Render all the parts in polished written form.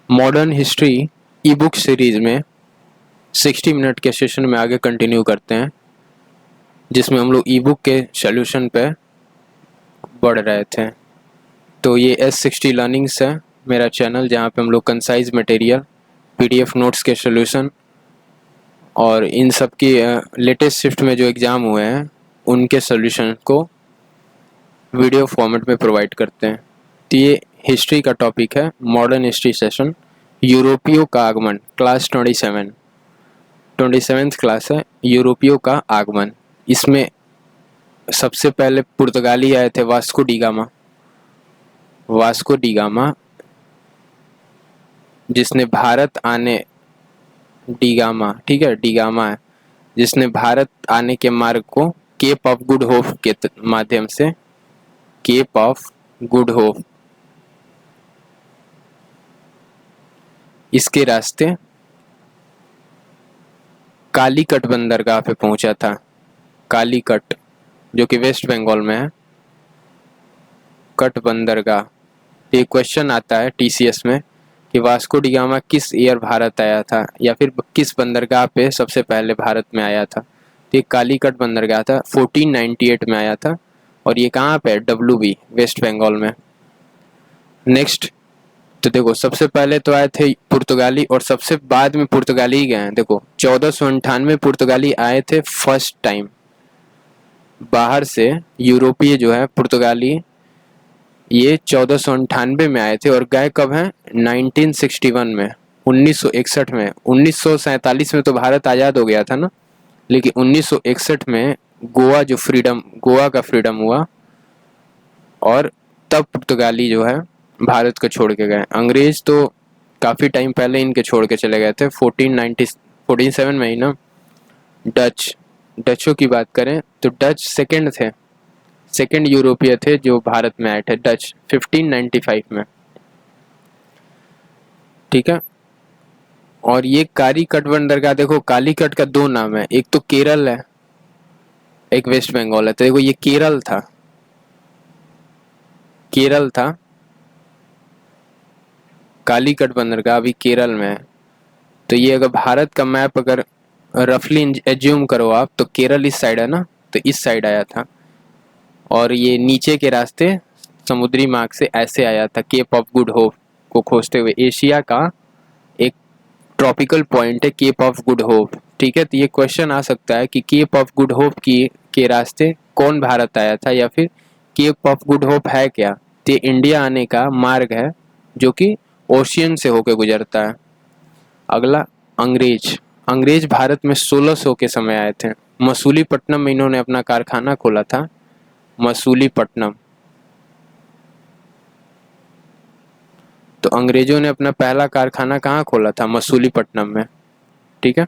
Modern history ई book series में 60 minute के session में आगे कंटिन्यू करते हैं, जिसमें हम लोग ई बुक के सॉल्यूशन पे बढ़ रहे थे। तो ये S60 लर्निंग्स है मेरा चैनल, जहाँ पे हम लोग कंसाइज मटेरियल, PDF नोट्स के सॉल्यूशन और इन सब की लेटेस्ट शिफ्ट में जो एग्ज़ाम हुए हैं उनके सॉल्यूशन को वीडियो फॉर्मेट में प्रोवाइड करते हैं। तो ये हिस्ट्री का टॉपिक है, मॉडर्न हिस्ट्री सेशन, यूरोपियों का आगमन, क्लास 27th क्लास है, यूरोपियों का आगमन। इसमें सबसे पहले पुर्तगाली आए थे, वास्को डी गामा, जिसने भारत आने, डी गामा, ठीक है, डी गामा है, जिसने भारत आने के मार्ग को केप ऑफ गुड होप के माध्यम से, केप ऑफ गुड होप, इसके रास्ते कालीकट बंदरगाह पे पहुंचा था। कालीकट, जो कि वेस्ट बंगाल में है, कट बंदरगाह। ये क्वेश्चन आता है TCS में कि वास्को डी गामा किस ईयर भारत आया था, या फिर किस बंदरगाह पे सबसे पहले भारत में आया था। तो ये कालीकट बंदरगाह था, 1498 में आया था, और ये कहाँ पे है, WB, वेस्ट बंगाल में। नेक्स्ट, तो देखो सबसे पहले तो आए थे पुर्तगाली, और सबसे बाद में पुर्तगाली ही गए हैं। देखो 1498 पुर्तगाली आए थे फर्स्ट टाइम बाहर से, यूरोपीय जो है पुर्तगाली, ये 1498 में आए थे, और गए कब हैं, 1961 में, 1961 में। 1947 में तो भारत आज़ाद हो गया था ना, लेकिन 1961 में गोवा का फ्रीडम हुआ, और तब पुर्तगाली जो है भारत को छोड़ के गए। अंग्रेज तो काफ़ी टाइम पहले इनके छोड़ के चले गए थे, 1447 में ही ना। डचों की बात करें तो डच सेकंड यूरोपीय थे जो भारत में आए थे, डच 1595 में, ठीक है। और ये कालीकट बंदरगाह, देखो कालीकट का दो नाम है, एक तो केरल है, एक वेस्ट बंगाल है। तो देखो ये केरल था, कालीकट बंदरगाह अभी केरल में है। तो ये अगर भारत का मैप अगर रफली एज्यूम करो आप, तो केरल इस साइड है ना, तो इस साइड आया था, और ये नीचे के रास्ते समुद्री मार्ग से ऐसे आया था, केप ऑफ गुड होप को खोजते हुए। एशिया का एक ट्रॉपिकल पॉइंट है केप ऑफ गुड होप, ठीक है। तो ये क्वेश्चन आ सकता है कि केप ऑफ गुड होप के रास्ते कौन भारत आया था, या फिर केप ऑफ गुड होप है क्या। तो ये इंडिया आने का मार्ग है, जो कि ओशियन से होकर गुजरता है। अगला, अंग्रेज भारत में 1600 के समय आए थे। मसूलीपट्टनम में इन्होंने अपना कारखाना खोला था, मसूलीपट्टनम। तो अंग्रेजों ने अपना पहला कारखाना कहाँ खोला था, मसूलीपट्टनम में, ठीक है।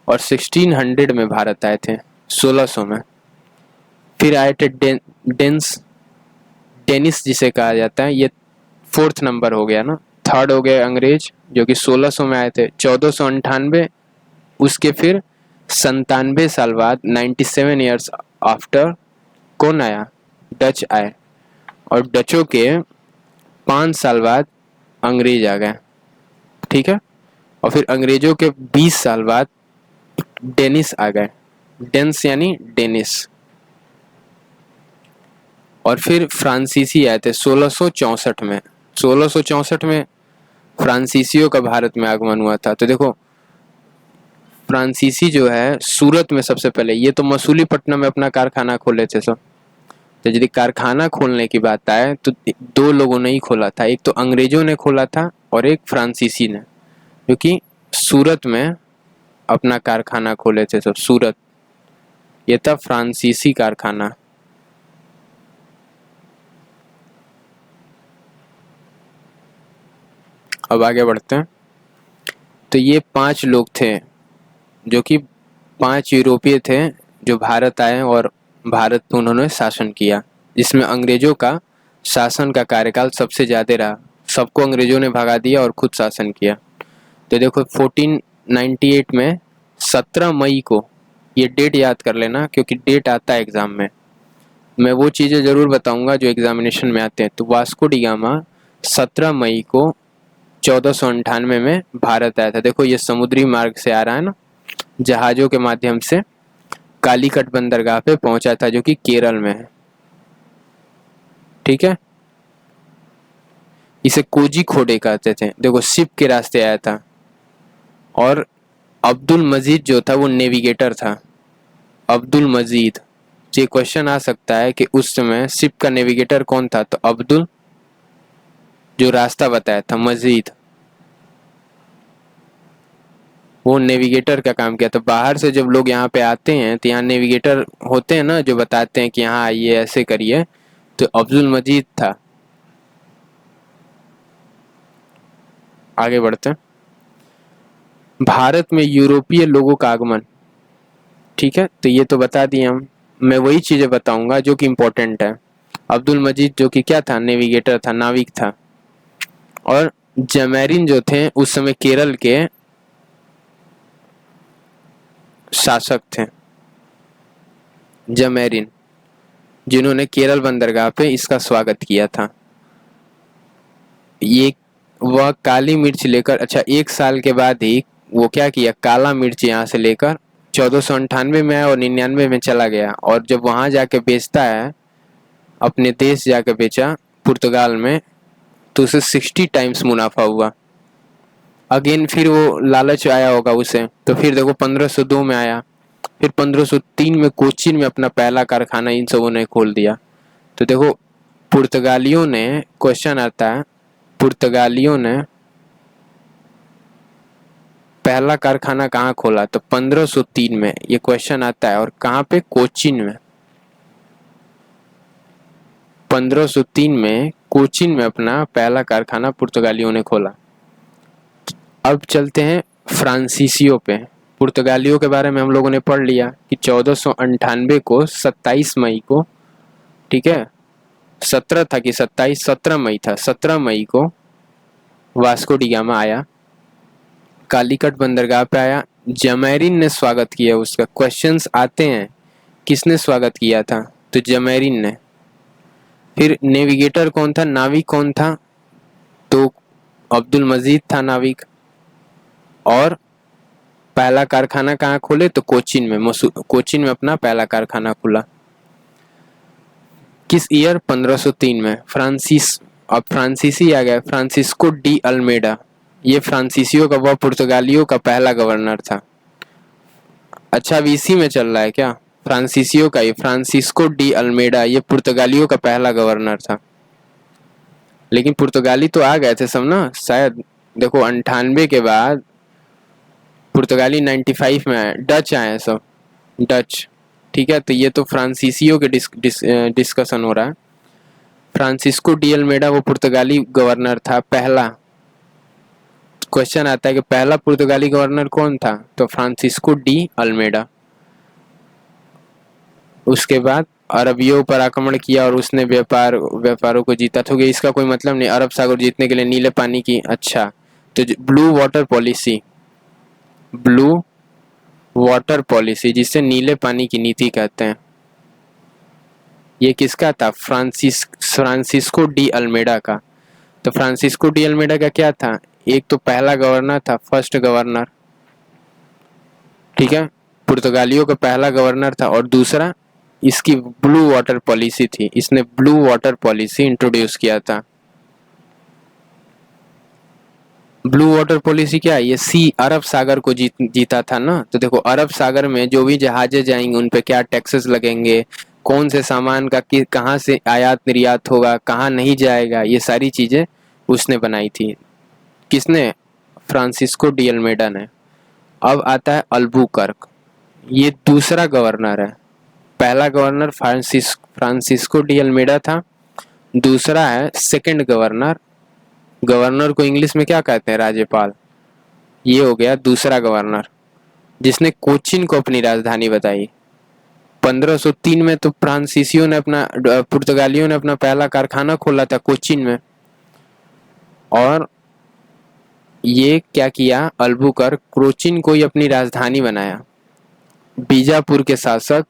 और 1600 में भारत आए थे, 1600 में। फिर आए थे डेनिस जिसे कहा जाता है, ये 4th नंबर हो गया ना, 3rd हो गए अंग्रेज, जो कि 1600 में आए थे। 1498, उसके फिर 97 साल बाद, 97 ईयर्स आफ्टर, कौन आया, डच आए, और डचों के 5 साल बाद अंग्रेज आ गए, ठीक है। और फिर अंग्रेजों के 20 साल बाद डेनिस आ गए, डेंस यानी डेनिस। और फिर फ्रांसीसी आए थे 1664 में। 1664 में फ्रांसीसियों का भारत में आगमन हुआ था। तो देखो फ्रांसीसी जो है सूरत में सबसे पहले, ये तो मसूलीपट्टनम में अपना कारखाना खोले थे सब। तो यदि कारखाना खोलने की बात आए तो दो लोगों ने ही खोला था, एक तो अंग्रेजों ने खोला था और एक फ्रांसीसी ने, क्योंकि सूरत में अपना कारखाना खोले थे सब, सूरत। ये था फ्रांसीसी कारखाना। अब आगे बढ़ते हैं। तो ये 5 लोग थे, जो कि 5 यूरोपीय थे जो भारत आए और भारत पे उन्होंने शासन किया, जिसमें अंग्रेजों का शासन का कार्यकाल सबसे ज़्यादा रहा। सबको अंग्रेजों ने भगा दिया और खुद शासन किया। तो देखो 1498 में 17 मई को, ये डेट याद कर लेना क्योंकि डेट आता है एग्ज़ाम में, मैं वो चीज़ें ज़रूर बताऊंगा जो एग्जामिनेशन में आते हैं। तो वास्को डी गामा 17 मई को 1498 में भारत आया था। देखो ये समुद्री मार्ग से आ रहा है ना, जहाज़ों के माध्यम से कालीकट बंदरगाह पे पहुंचा था, जो कि केरल में है। ठीक है, इसे कोझिकोडे कहते थे। देखो शिप के रास्ते आया था। और अब्दुल मजीद जो था वो नेविगेटर था, अब्दुल मजीद। ये क्वेश्चन आ सकता है कि उस समय शिप का नेविगेटर कौन था, तो अब्दुल जो रास्ता बताया था, मजीद वो नेविगेटर का काम किया। तो बाहर से जब लोग यहाँ पे आते हैं तो यहाँ नेविगेटर होते हैं ना, जो बताते हैं कि यहाँ आइए, ऐसे करिए, तो अब्दुल मजीद था। आगे बढ़ते हैं। भारत में यूरोपीय लोगों का आगमन। ठीक है, तो ये तो बता दिए हम। मैं वही चीजें बताऊंगा जो कि इम्पोर्टेंट है। अब्दुल मजीद जो कि क्या था, नेविगेटर था, नाविक था। और जमैरिन जो थे उस समय केरल के शासक थे। जमैरिन, जिन्होंने केरल बंदरगाह पे इसका स्वागत किया था। ये वह काली मिर्च लेकर, अच्छा 1 साल के बाद ही वो क्या किया, काला मिर्च यहाँ से लेकर 1498 में आया और 99 में चला गया। और जब वहाँ जाके बेचता है, अपने देश जाके बेचा पुर्तगाल में, तो उसे 60 टाइम्स मुनाफा हुआ। अगेन फिर वो लालच आया होगा उसे, तो फिर देखो 1502 में आया। फिर 1503 में कोचीन में अपना पहला कारखाना इन सबों ने खोल दिया। तो देखो पुर्तगालियों ने, क्वेश्चन आता है, पुर्तगालियों ने पहला कारखाना कहाँ खोला, तो 1503 में ये क्वेश्चन आता है। और कहाँ पे, कोचीन में। 1503 में कोचीन में अपना पहला कारखाना पुर्तगालियों ने खोला। अब चलते हैं फ्रांसीसियों पे। पुर्तगालियों के बारे में हम लोगों ने पढ़ लिया कि 1498 को 27 मई को, ठीक है 17 था कि 27, 17 मई था, 17 मई को वास्को डी गामा आया, कालीकट बंदरगाह पे आया। जमैरिन ने स्वागत किया उसका। क्वेश्चंस आते हैं किसने स्वागत किया था, तो जमैरिन ने। फिर नेविगेटर कौन था, नाविक कौन था, तो अब्दुल मजीद था नाविक। और पहला कारखाना कहाँ खोले, तो कोचीन में, कोचीन में अपना पहला कारखाना खुला। किस ईयर, 1503 में। अब फ्रांसीसी आ गया, फ्रांसिस्को डी अल्मेडा। ये फ्रांसीसियों का, वह पुर्तगालियों का पहला गवर्नर था। अच्छा अब इसी में चल रहा है क्या, फ्रांसीसियों का ही, फ्रांसिस्को डी अल्मेडा, ये पुर्तगालियों का पहला गवर्नर था। लेकिन पुर्तगाली तो आ गए थे सब ना शायद। देखो 98 के बाद पुर्तगाली 95 में आए, डच आए सब, डच। ठीक है, तो ये तो फ्रांसीसियों के डिस्कशन हो रहा है। फ्रांसिस्को डी अल्मेडा वो पुर्तगाली गवर्नर था पहला। क्वेश्चन आता है कि पहला पुर्तगाली गवर्नर कौन था, तो फ्रांसिस्को डी अल्मेडा। उसके बाद अरबियों पर आक्रमण किया और उसने व्यापारों को जीता। तो इसका कोई मतलब नहीं, अरब सागर जीतने के लिए नीले पानी की, अच्छा तो blue water policy, blue water policy जिसे नीले पानी की नीति कहते हैं, ये किसका था, फ्रांसिस्को डी अल्मेडा का। तो फ्रांसिस्को डी अल्मेडा का क्या था, एक तो पहला गवर्नर था, फर्स्ट गवर्नर, ठीक है, पुर्तगालियों का पहला गवर्नर था। और दूसरा इसकी ब्लू वाटर पॉलिसी थी, इसने ब्लू वाटर पॉलिसी इंट्रोड्यूस किया था। ब्लू वाटर पॉलिसी क्या है, ये अरब सागर को जीता था ना। तो देखो अरब सागर में जो भी जहाजें जाएंगे उन पे क्या टैक्सेस लगेंगे, कौन से सामान का कहाँ से आयात निर्यात होगा, कहाँ नहीं जाएगा, ये सारी चीजें उसने बनाई थी। किसने, फ्रांसिस्को डी अल्मेडा ने। अब आता है अल्बुकर्क, ये दूसरा गवर्नर है। पहला गवर्नर फ्रांसिस्को डी अल्मेडा था, दूसरा है सेकंड गवर्नर। गवर्नर को इंग्लिश में क्या कहते हैं, राज्यपाल। ये हो गया दूसरा गवर्नर, जिसने कोचीन को अपनी राजधानी बताई। 1503 में तो फ्रांसीसियों ने अपना, पुर्तगालियों ने अपना पहला कारखाना खोला था कोचीन में। और ये क्या किया, अल्बुकर्क कोचीन को ही अपनी राजधानी बनाया। बीजापुर के शासक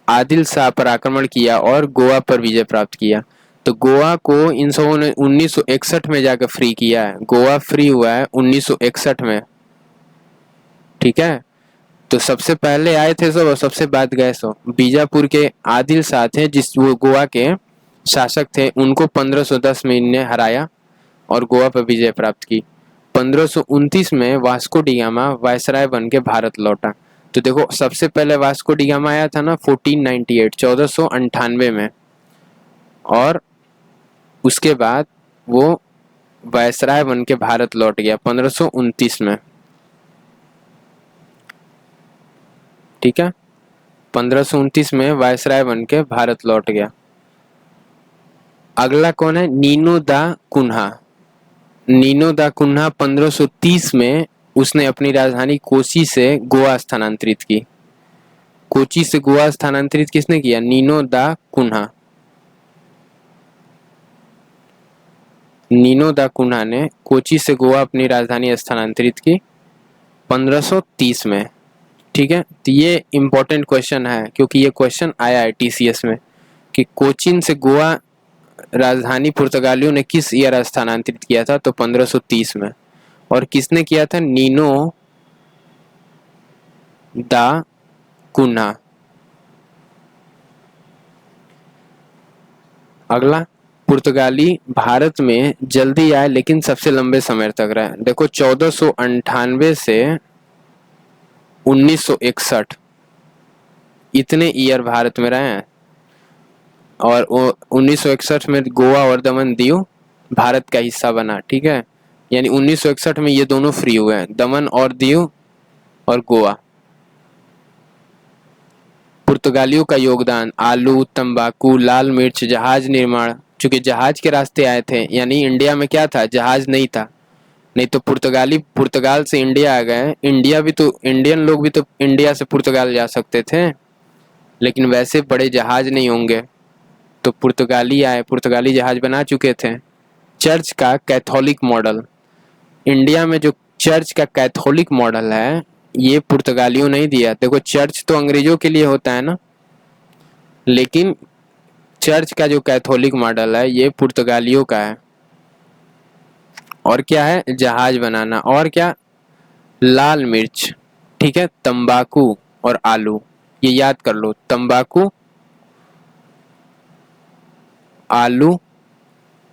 आदिल शाह पर आक्रमण किया और गोवा पर विजय प्राप्त किया। तो गोवा को इन सबों ने 1961 में जाकर फ्री किया है। गोवा फ्री हुआ है 1961 में, ठीक है। तो सबसे पहले आए थे सब और सबसे बाद गए सो बीजापुर के आदिल शाह थे, जिस वो गोवा के शासक थे, उनको 1510 में इनने हराया और गोवा पर विजय प्राप्त की। 1529 में वास्को डी गामा वायसराय बन के भारत लौटा। तो देखो सबसे पहले वास्को डी गामा आया था ना 1498 1498 में, और उसके बाद वो वायसराय बन के भारत लौट गया 1529 में, ठीक है। 1529 में वायसराय बन के भारत लौट गया। अगला कौन है? नीनो दा कुन्हा। नीनो दा कुन्हा 1530 में उसने अपनी राजधानी कोची से गोवा स्थानांतरित की। कोची से गोवा स्थानांतरित किसने किया? नीनो दा कुन्हा। नीनो दा कुन्हा ने कोची से गोवा अपनी राजधानी स्थानांतरित की 1530 में, ठीक है। तो ये इम्पोर्टेंट क्वेश्चन है क्योंकि ये क्वेश्चन आया है टीसीएस में कि कोचीन से गोवा राजधानी पुर्तगालियों ने किस ईयर स्थानांतरित किया था? तो 1530 में। और किसने किया था? नीनो दा कुन्हा। अगला, पुर्तगाली भारत में जल्दी आए लेकिन सबसे लंबे समय तक रहे। देखो 1498 से 1961 इतने ईयर भारत में रहे हैं, और 1961 में गोवा और दमन दीव भारत का हिस्सा बना, ठीक है। यानी 1961 में ये दोनों फ्री हुए हैं, दमन और दीव और गोवा। पुर्तगालियों का योगदान आलू, तंबाकू, लाल मिर्च, जहाज निर्माण, चूंकि जहाज के रास्ते आए थे, यानी इंडिया में क्या था? जहाज नहीं था। नहीं तो पुर्तगाली पुर्तगाल से इंडिया आ गए। इंडिया भी तो, इंडियन लोग भी तो इंडिया से पुर्तगाल जा सकते थे, लेकिन वैसे बड़े जहाज नहीं होंगे, तो पुर्तगाली आए, पुर्तगाली जहाज बना चुके थे। चर्च का कैथोलिक मॉडल, इंडिया में जो चर्च का कैथोलिक मॉडल है ये पुर्तगालियों ने दिया। देखो चर्च तो अंग्रेजों के लिए होता है ना, लेकिन चर्च का जो कैथोलिक मॉडल है ये पुर्तगालियों का है। और क्या है? जहाज बनाना। और क्या? लाल मिर्च, ठीक है, तंबाकू और आलू, ये याद कर लो। तंबाकू, आलू,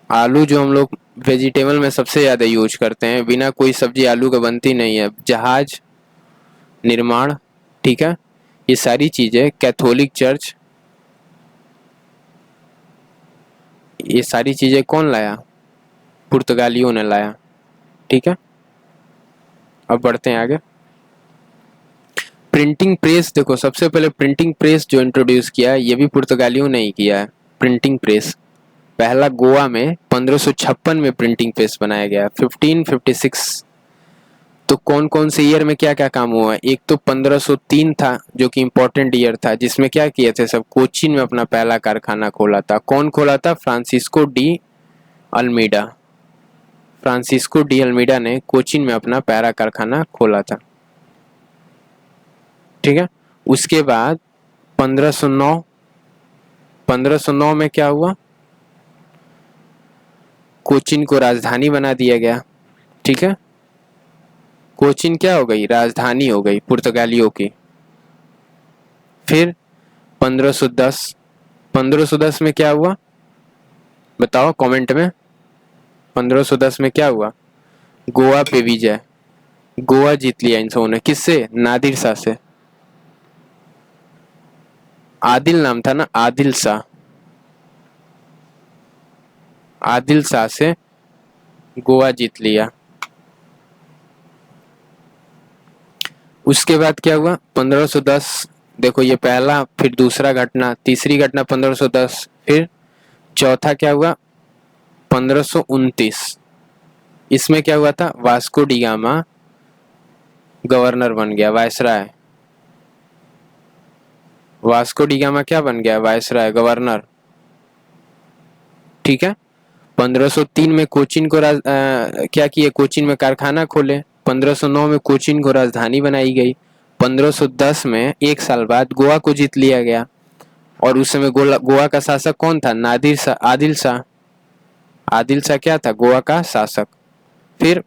आलू जो हम लोग वेजिटेबल में सबसे ज़्यादा यूज करते हैं, बिना कोई सब्जी आलू का बनती नहीं है। जहाज निर्माण, ठीक है, ये सारी चीज़ें कैथोलिक चर्च, ये सारी चीज़ें कौन लाया? पुर्तगालियों ने लाया, ठीक है। अब बढ़ते हैं आगे। प्रिंटिंग प्रेस, देखो सबसे पहले प्रिंटिंग प्रेस जो इंट्रोड्यूस किया है ये भी पुर्तगालियों ने ही किया है। प्रिंटिंग प्रेस पहला गोवा में 1556 में प्रिंटिंग प्रेस बनाया गया। 1556। तो कौन कौन से ईयर में क्या क्या काम हुआ है? एक तो 1503 था जो कि इम्पोर्टेंट ईयर था, जिसमें क्या किए थे सब? कोचीन में अपना पहला कारखाना खोला था। कौन खोला था? Francisco de Almeida. Francisco de Almeida ने कोचीन में अपना पहला कारखाना खोला था, ठीक है। उसके बाद 1509 में क्या हुआ? कोचीन को राजधानी बना दिया गया, ठीक है। कोचीन क्या हो गई? राजधानी हो गई पुर्तगालियों की। फिर 1510 में क्या हुआ? बताओ कमेंट में। 1510 में क्या हुआ? गोवा पे विजय, गोवा जीत लिया इन सबों ने। किससे? नादिर शाह से। आदिल नाम था ना, आदिल शाह। आदिल शाह से गोवा जीत लिया। उसके बाद क्या हुआ? 1510, देखो ये पहला, फिर दूसरा घटना, तीसरी घटना 1510, फिर चौथा क्या हुआ? 1529। इसमें क्या हुआ था? वास्को डी गामा गवर्नर बन गया, वायसराय। वास्को डी गामा क्या बन गया? वायसराय, गवर्नर, ठीक है। 1503 में कोचीन को क्या किए? कोचीन में कारखाना खोले। 1509 में कोचीन को राजधानी बनाई गई। 1510 में एक साल बाद गोवा को जीत लिया गया। और उस समय गोवा का शासक कौन था? नादिर शाह, आदिल शाह। आदिल शाह क्या था? गोवा का शासक। फिर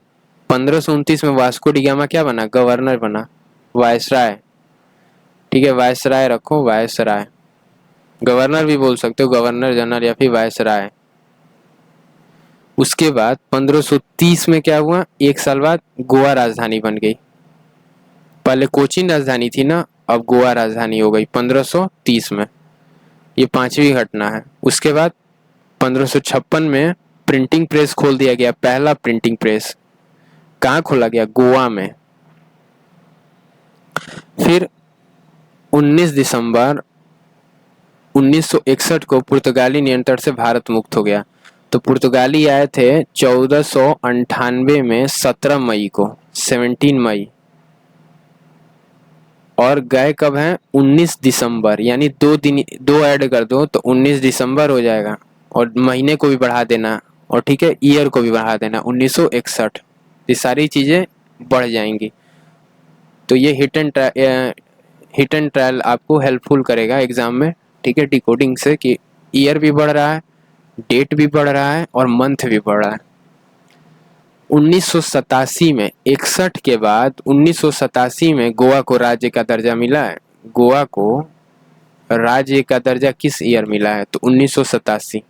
1529 में वास्को डी गामा क्या बना? गवर्नर बना, वायसराय। ठीक है, वायसराय रखो, वायसराय। गवर्नर भी बोल सकते हो, गवर्नर जनरल या फिर वायसराय। उसके बाद 1530 में क्या हुआ? एक साल बाद गोवा राजधानी बन गई। पहले कोचीन राजधानी थी ना, अब गोवा राजधानी हो गई 1530 में। ये पांचवी घटना है। उसके बाद 1556 में प्रिंटिंग प्रेस खोल दिया गया, पहला प्रिंटिंग प्रेस। कहाँ खोला गया? गोवा में। फिर 19 दिसंबर 1961 को पुर्तगाली नियंत्रण से भारत मुक्त हो गया। तो पुर्तगाली आए थे 1498 में 17 मई को, 17 मई। और गए कब हैं? 19 दिसंबर, यानी 2 दिन, 2 ऐड कर दो तो 19 दिसंबर हो जाएगा। और महीने को भी बढ़ा देना, और ठीक है ईयर को भी बढ़ा देना, 1961। ये सारी चीजें बढ़ जाएंगी। तो ये हिट एंड ट्रायल आपको हेल्पफुल करेगा एग्जाम में। ठीक है, डिकोडिंग से कि ईयर भी बढ़ रहा है, डेट भी बढ़ रहा है और मंथ भी बढ़ रहा है। 1987 में, 61 के बाद 1987 में गोवा को राज्य का दर्जा मिला है। गोवा को राज्य का दर्जा किस ईयर मिला है? तो 1987।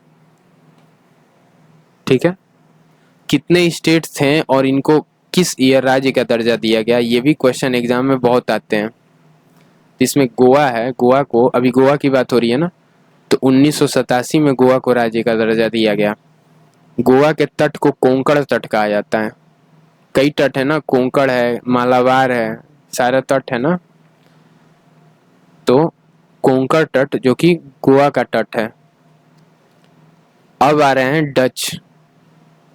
ठीक है, कितने स्टेट्स थे और इनको किस ईयर राज्य का दर्जा दिया गया? ये भी क्वेश्चन एग्जाम में बहुत आते हैं। इसमें गोवा है, गोवा को, अभी गोवा की बात हो रही है ना, तो 1987 में गोवा को राज्य का दर्जा दिया गया। गोवा के तट को कोंकण तट कहा जाता है। कई तट है ना, कोंकण है, मालाबार है, सारा तट है ना। तो कोंकण तट जो कि गोवा का तट है। अब आ रहे हैं डच।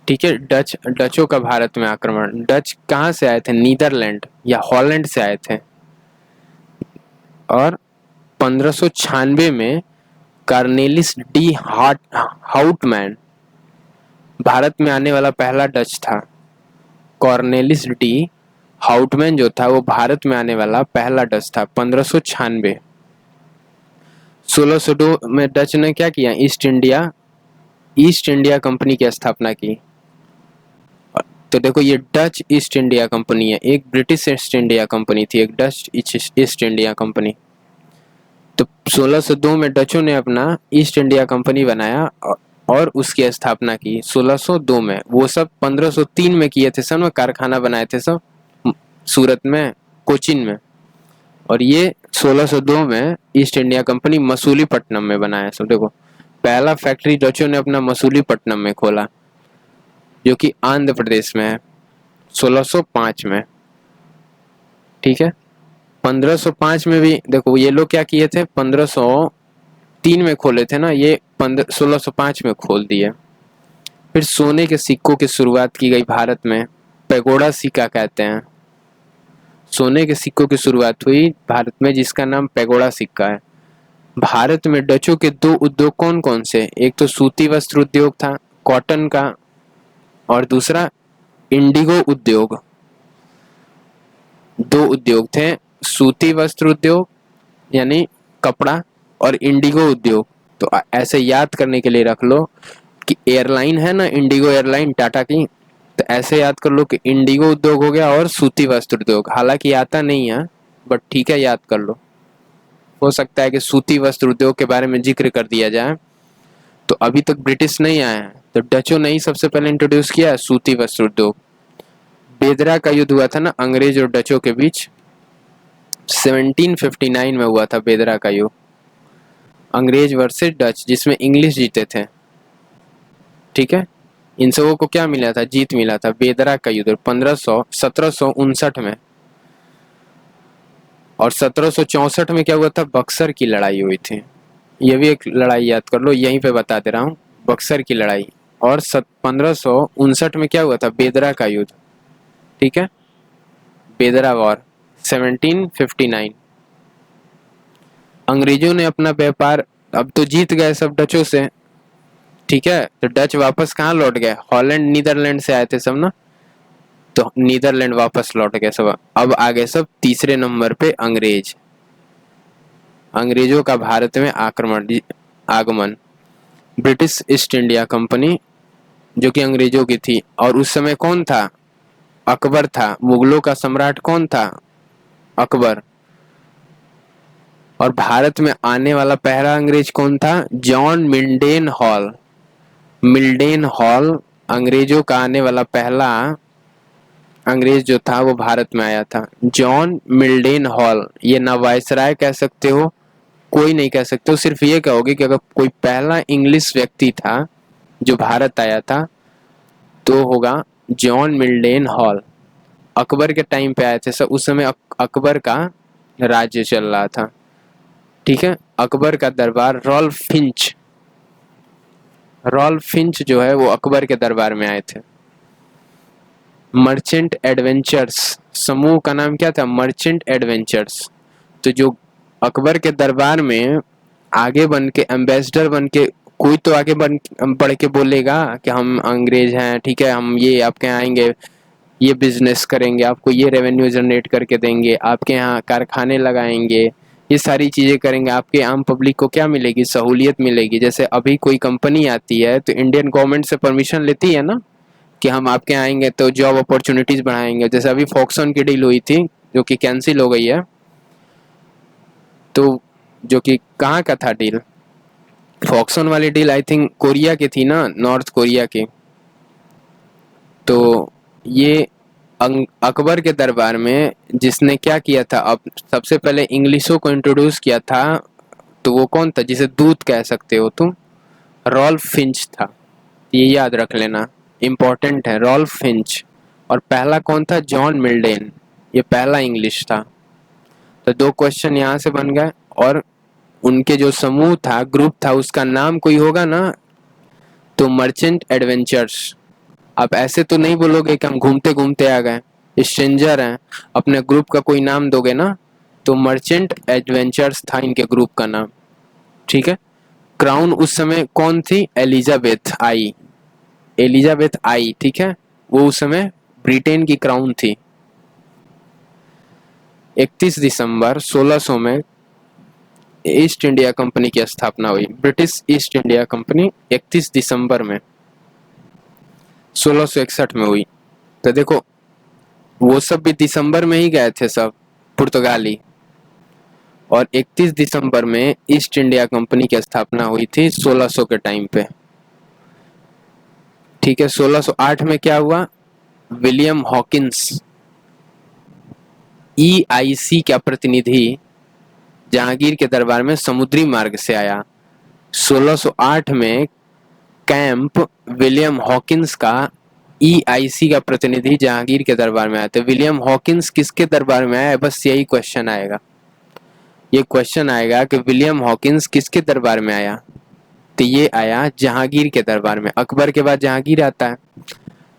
ठीक है, डचों का भारत में आक्रमण। डच कहाँ से आए थे? नीदरलैंड या हॉलैंड से आए थे। और 1596 में कार्नेलिस डी हाउटमैन भारत में आने वाला पहला डच था। कॉर्नेलिस डी हाउटमैन जो था वो भारत में आने वाला पहला डच था, 1596। 1602 में डच ने क्या किया? ईस्ट इंडिया कंपनी की स्थापना की। तो देखो, ये डच ईस्ट इंडिया कंपनी है, एक ब्रिटिश ईस्ट इंडिया कंपनी थी, एक डच ईस्ट इंडिया कंपनी। तो 1602 में डचों ने अपना ईस्ट इंडिया कंपनी बनाया और उसकी स्थापना की 1602 में। वो सब 1503 में किए थे सब ना, कारखाना बनाए थे सब सूरत में, कोचीन में। और ये 1602 में ईस्ट इंडिया कंपनी मसूलीपट्टनम में बनाया सब। देखो, पहला फैक्ट्री डचों ने अपना मसूलीपट्टनम में खोला, जो कि आंध्र प्रदेश में है, 1605 में। ठीक है, 1505 में भी देखो ये लोग क्या किए थे, 1503 में खोले थे ना, ये 1605 में खोल दिए। फिर सोने के सिक्कों की शुरुआत की गई भारत में, पैगोडा सिक्का कहते हैं। सोने के सिक्कों की शुरुआत हुई भारत में, जिसका नाम पैगोडा सिक्का है। भारत में डचों के 2 उद्योग कौन कौन से? एक तो सूती वस्त्र उद्योग था, कॉटन का, और दूसरा इंडिगो उद्योग। 2 उद्योग थे, सूती वस्त्र उद्योग यानी कपड़ा, और इंडिगो उद्योग। तो ऐसे याद करने के लिए रख लो कि एयरलाइन है ना, इंडिगो एयरलाइन टाटा की, तो ऐसे याद कर लो कि इंडिगो उद्योग हो गया और सूती वस्त्र उद्योग। हालांकि आता नहीं है, बट ठीक है याद कर लो। हो सकता है कि सूती वस्त्र उद्योग के बारे में जिक्र कर दिया जाए। तो अभी तक ब्रिटिश नहीं आए हैं, तो डचों ने ही सबसे पहले इंट्रोड्यूस किया है सूती वस्त्र उद्योग। बेदरा का युद्ध हुआ था ना अंग्रेज और डचों के बीच, 1759 में हुआ था बेदरा का युद्ध, अंग्रेज वर्सेस डच, जिसमें इंग्लिश जीते थे। ठीक है, इन सबों को क्या मिला था? जीत मिला था। बेदरा का युद्ध 1759 में। और 1764 में क्या हुआ था? बक्सर की लड़ाई हुई थी। ये भी एक लड़ाई याद कर लो, यहीं पे बता दे रहा हूँ, बक्सर की लड़ाई। और 1559 में क्या हुआ था? बेदरा का युद्ध। ठीक है, बेदरा वॉर 1759। अंग्रेजों ने अपना व्यापार, अब तो जीत गए सब डचों से। ठीक है, तो डच वापस कहाँ लौट गए? हॉलैंड नीदरलैंड से आए थे सब ना, तो नीदरलैंड वापस लौट गए सब। अब आ गए सब तीसरे नंबर पे अंग्रेज। अंग्रेजों का भारत में आगमन। ब्रिटिश ईस्ट इंडिया कंपनी जो कि अंग्रेजों की थी, और उस समय कौन था? अकबर था। मुगलों का सम्राट कौन था? अकबर। और भारत में आने वाला पहला अंग्रेज कौन था? John Mildenhall. Mildenhall अंग्रेजों का आने वाला पहला अंग्रेज जो था वो भारत में आया था, जॉन मिल्डेन हॉल। ये ना वायसराय कह सकते हो, कोई नहीं कह सकते हो, सिर्फ ये कहोगे कि अगर कोई पहला इंग्लिश व्यक्ति था जो भारत आया था तो होगा जॉन मिल्डेन हॉल। अकबर के टाइम पे आए थे सब, उस समय अकबर का राज्य चल रहा था। ठीक है, अकबर का दरबार, रॉल्फ फिंच जो है वो अकबर के दरबार में आए थे। मर्चेंट एडवेंचर्स समूह का नाम क्या था? Merchant adventures. तो जो अकबर के दरबार में आगे बन के, एम्बेसडर बन के, कोई तो आगे बढ़ के बोलेगा कि हम अंग्रेज हैं, ठीक है, हम ये आपके यहाँ आएंगे, ये बिजनेस करेंगे, आपको ये रेवेन्यू जनरेट करके देंगे, आपके यहाँ कारखाने लगाएंगे, ये सारी चीज़ें करेंगे, आपके आम पब्लिक को क्या मिलेगी? सहूलियत मिलेगी। जैसे अभी कोई कंपनी आती है तो इंडियन गवर्नमेंट से परमिशन लेती है ना कि हम आपके यहाँ आएंगे तो जॉब अपॉर्चुनिटीज बढ़ाएंगे। जैसे अभी फॉक्सकॉन की डील हुई थी जो कि कैंसिल हो गई है, तो जो कि कहाँ का था डील? फॉक्सकॉन वाली डील आई थिंक कोरिया की थी ना, नॉर्थ कोरिया की। तो ये अकबर के दरबार में जिसने क्या किया था, अब सबसे पहले इंग्लिशों को इंट्रोड्यूस किया था, तो वो कौन था? जिसे दूत कह सकते हो तुम, रॉल्फ फिंच था। ये याद रख लेना, इम्पोर्टेंट है, रॉल्फ फिंच। और पहला कौन था? जॉन मिल्डेन। ये पहला इंग्लिश था। तो 2 क्वेश्चन यहाँ से बन गए। और उनके जो समूह था, ग्रुप था, उसका नाम कोई होगा ना, तो मर्चेंट एडवेंचर्स। आप ऐसे तो नहीं बोलोगे कि हम घूमते घूमते आ गए, स्ट्रेंजर हैं, अपने ग्रुप का कोई नाम दोगे ना, तो मर्चेंट एडवेंचर्स था इनके ग्रुप का नाम। ठीक है। क्राउन उस समय कौन थी? एलिजाबेथ आई। एलिजाबेथ आई, ठीक है, वो उस समय ब्रिटेन की क्राउन थी। 31 दिसंबर 1600 में ईस्ट इंडिया कंपनी की स्थापना हुई। ब्रिटिश ईस्ट इंडिया कंपनी 31 दिसंबर में 1661 में हुई। तो देखो वो सब भी दिसंबर में ही गए थे सब, पुर्तगाली। और 31 दिसंबर में ईस्ट इंडिया कंपनी की स्थापना हुई थी 1600 के टाइम पे। ठीक है। 1608 में क्या हुआ? विलियम हॉकिंस, EIC का प्रतिनिधि जहांगीर के दरबार में समुद्री मार्ग से आया। 1608 में कैंप विलियम हॉकिंस का, EIC का प्रतिनिधि जहांगीर के दरबार में आया। तो विलियम हॉकिंस किसके दरबार में आया? बस यही क्वेश्चन आएगा। ये क्वेश्चन आएगा कि विलियम हॉकिंस किसके दरबार में आया? तो ये आया जहांगीर के दरबार में। अकबर के बाद जहांगीर आता है।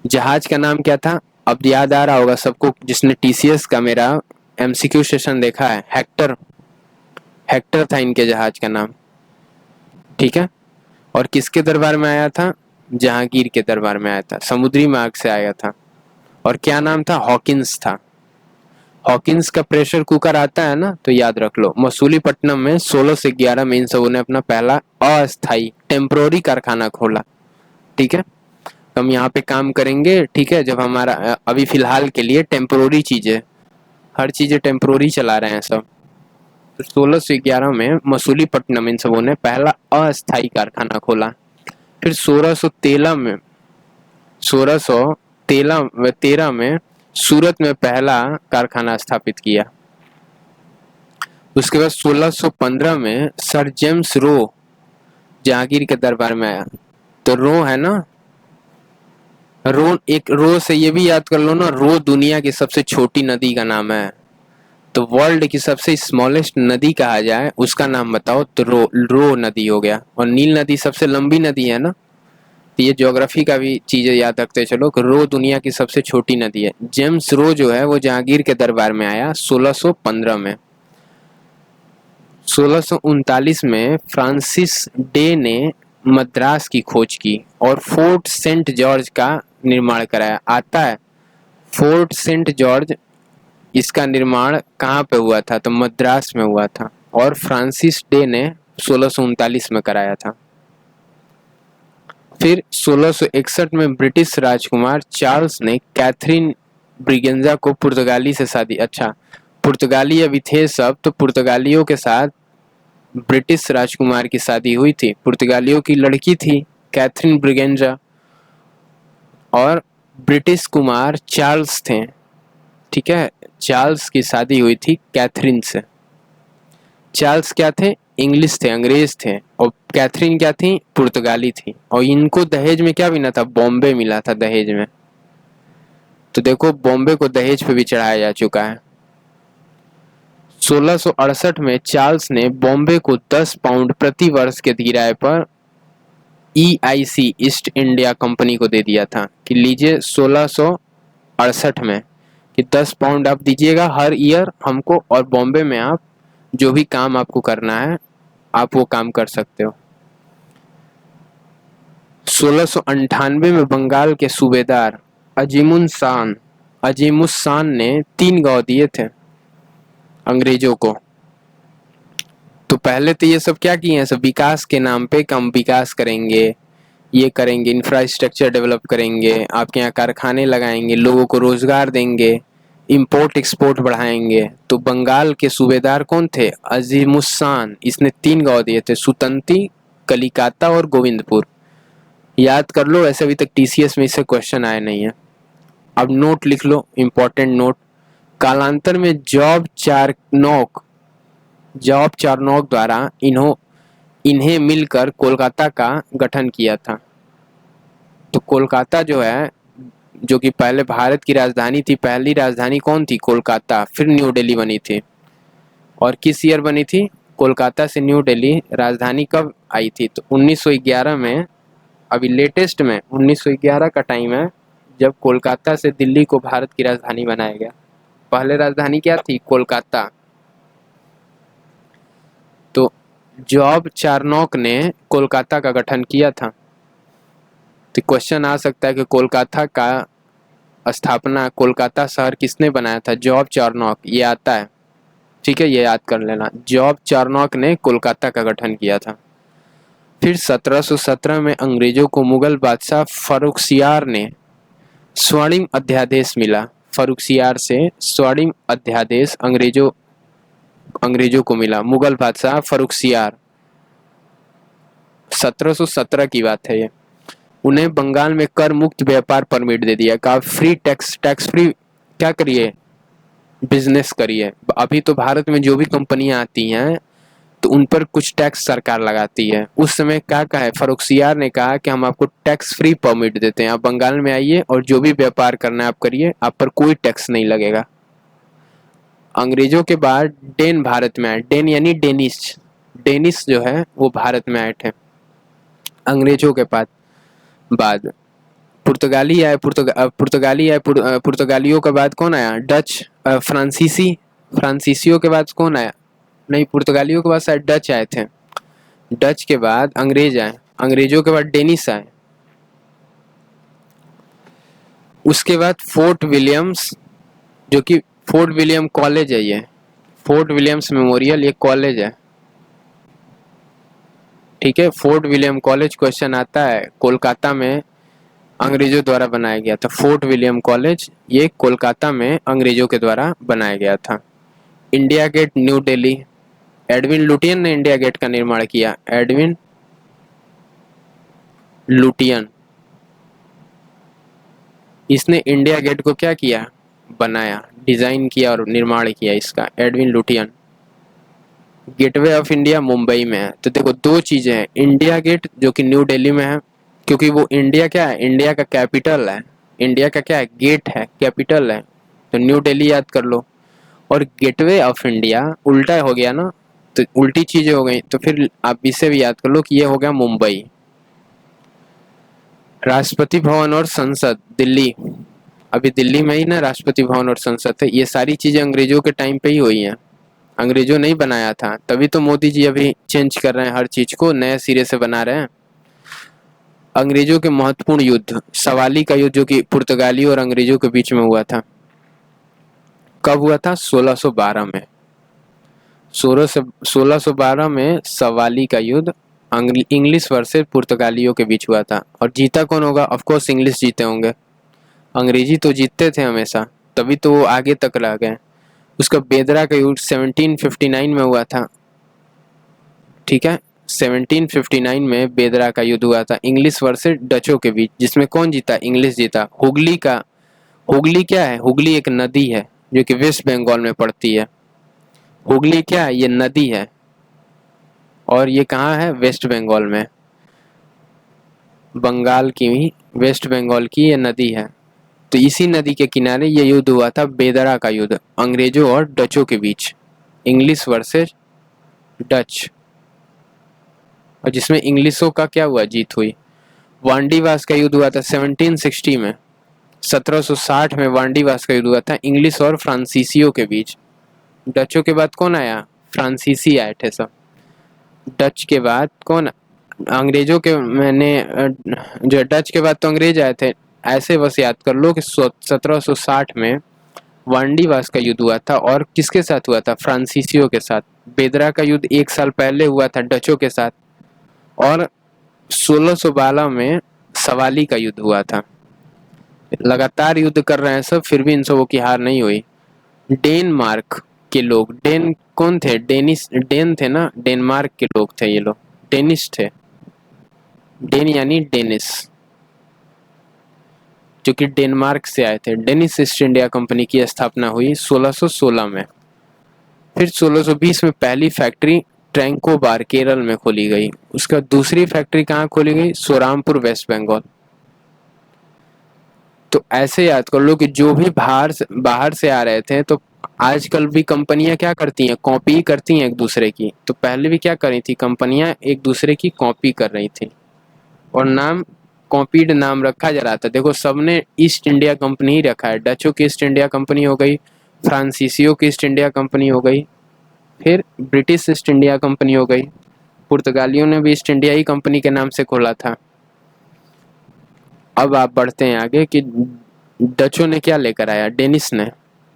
जहाज का नाम क्या था? अब याद आ रहा होगा सबको जिसने TCS का मेरा MCQ सेशन देखा है, हेक्टर। हेक्टर था इनके जहाज का नाम। ठीक है। और किसके दरबार में आया था? जहांगीर के दरबार में आया था, समुद्री मार्ग से आया था। और क्या नाम था? हॉकिंस था। हॉकिंस का प्रेशर कुकर आता है ना, तो याद रख लो। मसूलीपट्टनम में 16 से 11 में इन सबों ने अपना पहला अस्थाई टेम्पोररी कारखाना खोला। ठीक है। हम यहाँ पे काम करेंगे, ठीक है, जब हमारा अभी फिलहाल के लिए टेम्पोररी चीजें, हर चीजें टेम्पोररी चला रहे हैं सब। तो 16 से 11 में मसूलीपट्टनम इन सबों ने पहला अस्थाई कारखाना खोला। फिर 1613 में सूरत में पहला कारखाना स्थापित किया। उसके बाद 1615 में सर जेम्स रो जहांगीर के दरबार में आया। तो रो है ना, रो, एक रो से ये भी याद कर लो ना, रो दुनिया की सबसे छोटी नदी का नाम है। तो वर्ल्ड की सबसे स्मॉलेस्ट नदी कहा जाए उसका नाम बताओ, तो रो नदी हो गया। और नील नदी सबसे लंबी नदी है ना। तो ये ज्योग्राफी का भी चीजें याद रखते चलो कि रो दुनिया की सबसे छोटी नदी है। जेम्स रो जो है वो जहांगीर के दरबार में आया 1615 में। 1639 में फ्रांसिस डे ने मद्रास की खोज की और फोर्ट सेंट जॉर्ज का निर्माण कराया। आता है फोर्ट सेंट जॉर्ज, इसका निर्माण कहाँ पे हुआ था? तो मद्रास में हुआ था। और फ्रांसिस डे ने 1639 में कराया था। फिर 1661 में ब्रिटिश राजकुमार चार्ल्स ने कैथरीन ब्रिगेंजा को पुर्तगाली से शादी, अच्छा पुर्तगाली अभी थे सब, तो पुर्तगालियों के साथ ब्रिटिश राजकुमार की शादी हुई थी। पुर्तगालियों की लड़की थी कैथरीन ब्रिगेंजा और ब्रिटिश कुमार चार्ल्स थे, ठीक है। चार्ल्स की शादी हुई थी कैथरीन से। चार्ल्स क्या थे? इंग्लिश थे, अंग्रेज थे, और कैथरीन क्या थी? पुर्तगाली थी। और इनको दहेज में क्या मिला था? बॉम्बे मिला था दहेज में। तो देखो बॉम्बे को दहेज पे भी चढ़ाया जा चुका है। 1668 में चार्ल्स ने बॉम्बे को 10 पाउंड प्रति वर्ष के किराए पर EIC ईस्ट इंडिया कंपनी को दे दिया था कि लीजिए 1668 में कि 10 पाउंड आप दीजिएगा हर ईयर हमको, और बॉम्बे में आप जो भी काम आपको करना है आप वो काम कर सकते हो। 1698 में बंगाल के सूबेदार अजीमुस शान ने 3 गांव दिए थे अंग्रेजों को। तो पहले तो ये सब क्या किए हैं, सब विकास के नाम पे, कम विकास करेंगे, ये करेंगे, इंफ्रास्ट्रक्चर डेवलप करेंगे, आपके यहाँ कारखाने लगाएंगे, लोगों को रोजगार देंगे, इंपोर्ट एक्सपोर्ट बढ़ाएंगे। तो बंगाल के सूबेदार कौन थे? अजीमुस शान। इसने 3 गांव दिए थे, सुतंती, कलिकाता और गोविंदपुर। याद कर लो, ऐसे अभी तक TCS में इससे क्वेश्चन आए नहीं है। अब नोट लिख लो, इंपॉर्टेंट नोट। कालांतर में जॉब चार्नोक द्वारा इन्हें मिलकर कोलकाता का गठन किया था। तो कोलकाता जो है, जो कि पहले भारत की राजधानी थी, पहली राजधानी कौन थी? कोलकाता। फिर न्यू दिल्ली बनी थी। और किस ईयर बनी थी? कोलकाता से न्यू दिल्ली राजधानी कब आई थी? तो 1911 में। अभी लेटेस्ट में 1911 का टाइम है जब कोलकाता से दिल्ली को भारत की राजधानी बनाया गया। पहले राजधानी क्या थी? कोलकाता। तो जॉब चार्नोक ने कोलकाता का गठन किया था। तो क्वेश्चन आ सकता है कि कोलकाता का स्थापना, कोलकाता शहर किसने बनाया था? जॉब चार्नोक, ये आता है, ठीक है, ये याद कर लेना। जॉब चार्नोक ने कोलकाता का गठन किया था। फिर 1717 में अंग्रेजों को मुगल बादशाह फर्रुखसियार ने स्वर्णिम अध्यादेश मिला। फर्रुखसियार से स्वर्णिम अध्यादेश अंग्रेजों को मिला। मुगल बादशाह फर्रुखसियार, 1717 की बात है ये। उन्हें बंगाल में कर मुक्त व्यापार परमिट दे दिया। कहा फ्री टैक्स फ्री क्या करिए? बिजनेस करिए। अभी तो भारत में जो भी कंपनियां आती हैं तो उन पर कुछ टैक्स सरकार लगाती है। उस समय क्या कहा है? फर्रुखसियार ने कहा कि हम आपको टैक्स फ्री परमिट देते हैं, आप बंगाल में आइए और जो भी व्यापार करना है आप करिए, आप पर कोई टैक्स नहीं लगेगा। अंग्रेजों के बाद डेन भारत में आए। डेन यानी डेनिश जो है वो भारत में आए थे अंग्रेजों के बाद। पुर्तगालियों के बाद कौन आया? डच। फ्रांसीसियों के बाद कौन आया? नहीं, पुर्तगालियों के बाद शायद डच आए थे। डच के बाद अंग्रेज आए, अंग्रेजों के बाद डेनिश आए। उसके बाद फोर्ट विलियम्स, जो कि फोर्ट विलियम कॉलेज है, ये फोर्ट विलियम्स मेमोरियल, ये कॉलेज है, ठीक है। फोर्ट विलियम कॉलेज क्वेश्चन आता है, कोलकाता में अंग्रेजों द्वारा बनाया गया था। फोर्ट विलियम कॉलेज ये कोलकाता में अंग्रेजों के द्वारा बनाया गया था। India Gate New Delhi, Edwin Lutyen ने इंडिया गेट का निर्माण किया। एडविन लुटियन, इसने इंडिया गेट को क्या किया? बनाया, डिजाइन किया और निर्माण किया इसका, Edwin Lutyen. Gateway of India Mumbai में है। तो देखो 2 चीजें हैं, इंडिया गेट जो कि न्यू दिल्ली में है, क्योंकि वो इंडिया क्या है? इंडिया का कैपिटल है। इंडिया का क्या है? गेट है, कैपिटल है, तो न्यू दिल्ली याद कर लो। और गेटवे ऑफ इंडिया उल्टा हो गया ना, तो उल्टी चीजें हो गई, तो फिर आप इसे भी याद कर लो कि ये हो गया मुंबई। राष्ट्रपति भवन और संसद दिल्ली, अभी दिल्ली में ही ना राष्ट्रपति भवन और संसद है। ये सारी चीजें अंग्रेजों के टाइम पे ही हुई हैं, अंग्रेजों ने ही बनाया था, तभी तो मोदी जी अभी चेंज कर रहे हैं, हर चीज को नए सिरे से बना रहे हैं। अंग्रेजों के महत्वपूर्ण युद्ध, सवाली का युद्ध, जो कि पुर्तगालियों और अंग्रेजों के बीच में हुआ था, कब हुआ था? 1612 में। 1612 में सवाली का युद्ध इंग्लिश वर्सेस पुर्तगालियों के बीच हुआ था। और जीता कौन होगा? ऑफ कोर्स इंग्लिश जीते होंगे। अंग्रेजी तो जीतते थे हमेशा, तभी तो वो आगे तक रह गए। उसका बेदरा का युद्ध 1759 में हुआ था। ठीक है, 1759 में बेदरा का युद्ध हुआ था इंग्लिश वर्सेस डचों के बीच, जिसमें कौन जीता? इंग्लिश जीता। हुगली क्या है? हुगली एक नदी है जो कि वेस्ट बंगाल में पड़ती है। हुगली क्या है? ये नदी है, और ये कहाँ है? वेस्ट बंगाल में। बंगाल की, वेस्ट बंगाल की ये नदी है। तो इसी नदी के किनारे ये युद्ध हुआ था, बेदरा का युद्ध, अंग्रेजों और डचों के बीच, इंग्लिश वर्सेस डच, और जिसमें इंग्लिशों का क्या हुआ? जीत हुई। वांडीवास का युद्ध हुआ था 1760 में। 1760 में वांडीवास का युद्ध हुआ था इंग्लिश और फ्रांसीसियों के बीच। डचों के बाद कौन आया? फ्रांसीसी आए थे सब। डच के बाद कौन? अंग्रेजों के, जो डच के बाद तो अंग्रेज आए थे। ऐसे बस याद कर लो कि 1760 में वांडीवास का युद्ध हुआ था, और किसके साथ हुआ था? फ्रांसीसियों के साथ। बेदरा का युद्ध 1 साल पहले हुआ था डचों के साथ, और 1612 में सवाली का युद्ध हुआ था। लगातार युद्ध कर रहे हैं सब, फिर भी इन सबों की हार नहीं हुई। डेनमार्क के लोग, डेन कौन थे? डेन थे ना, डेनमार्क के लोग थे ये लोग, डेनिश थे। डेन यानी डेनिस, जो कि डेनमार्क से आए थे। डेनिश ईस्ट इंडिया कंपनी की स्थापना हुई 1616 में। फिर 1620 में पहली फैक्ट्री ट्रैंकोबार केरल में खोली गई। उसका दूसरी फैक्ट्री कहाँ खोली गई? सोरामपुर वेस्ट बंगाल। तो ऐसे याद कर लो कि जो भी बाहर से आ रहे थे, तो आजकल भी कंपनियां क्या करती हैं? कॉपी करती हैं एक दूसरे की। तो पहले भी क्या कर रही थी? कंपनियां एक दूसरे की कॉपी कर रही थी, और नाम कॉपीड नाम रखा जा रहा था। देखो, सबने ईस्ट इंडिया कंपनी ही रखा है। डचों की ईस्ट इंडिया कंपनी हो गई, फ्रांसीसियों की ईस्ट इंडिया कंपनी हो गई, फिर ब्रिटिश ईस्ट इंडिया कंपनी हो गई, पुर्तगालियों ने भी ईस्ट इंडिया ही कंपनी के नाम से खोला था। अब आप बढ़ते हैं आगे कि डचों ने क्या लेकर आया?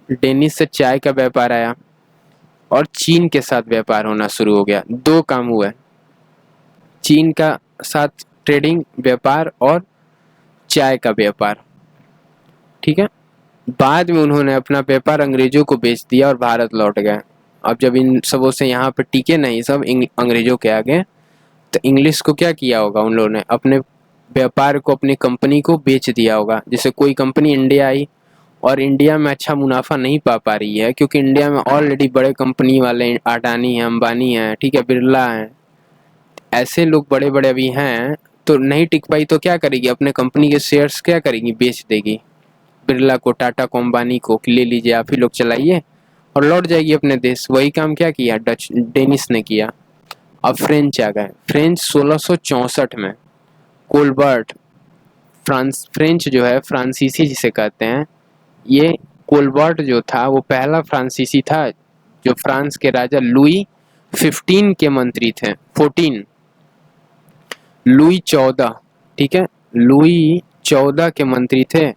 डेनिस से चाय का व्यापार आया, और चीन के साथ व्यापार होना शुरू हो गया। 2 काम हुए, चीन का साथ ट्रेडिंग व्यापार, और चाय का व्यापार। ठीक है, बाद में उन्होंने अपना व्यापार अंग्रेजों को बेच दिया और भारत लौट गए। अब जब इन सबों से यहाँ पे टिके नहीं सब अंग्रेजों के आगे, तो इंग्लिश को क्या किया होगा उन लोगों ने? अपने व्यापार को, अपनी कंपनी को बेच दिया होगा। जैसे कोई कंपनी इंडिया आई और इंडिया में अच्छा मुनाफा नहीं पा रही है, क्योंकि इंडिया में ऑलरेडी बड़े कंपनी वाले अडानी हैं, अंबानी हैं, ठीक है, बिरला हैं, ऐसे लोग बड़े बड़े अभी हैं, तो नहीं टिक पाई तो क्या करेगी? अपने कंपनी के शेयर्स क्या करेगी? बेच देगी। बिरला को, टाटा को, अंबानी को, ले लीजिए आप ही लोग चलाइए, और लौट जाएगी अपने देश। वही काम क्या किया? डेनिस ने किया। अब फ्रेंच आ गए। फ्रेंच 1664 में कोलबर्ट, फ्रेंच जो है फ्रांसीसी जिसे कहते हैं, ये कोलबर्ट जो था वो पहला फ्रांसीसी था जो फ्रांस के राजा लुई 15 के मंत्री थे। 14, लुई 14, ठीक है, लुई 14 के मंत्री थे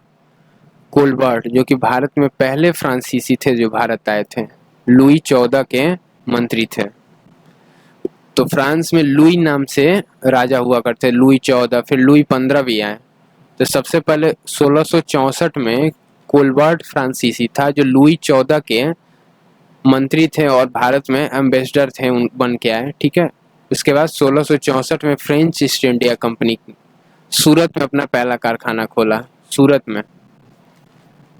कोलबर्ट, जो कि भारत में पहले फ्रांसीसी थे जो भारत आए थे। लुई 14 के मंत्री थे। तो फ्रांस में लुई नाम से राजा हुआ करते, लुई 14, फिर लुई 15 भी आए। तो सबसे पहले 1664 में कोलबर्ट फ्रांसीसी था जो लुई 14 के मंत्री थे और भारत में एम्बेसडर थे, बन के आए। ठीक है, उसके बाद 1664 में फ्रेंच ईस्ट इंडिया कंपनी सूरत में अपना पहला कारखाना खोला। सूरत में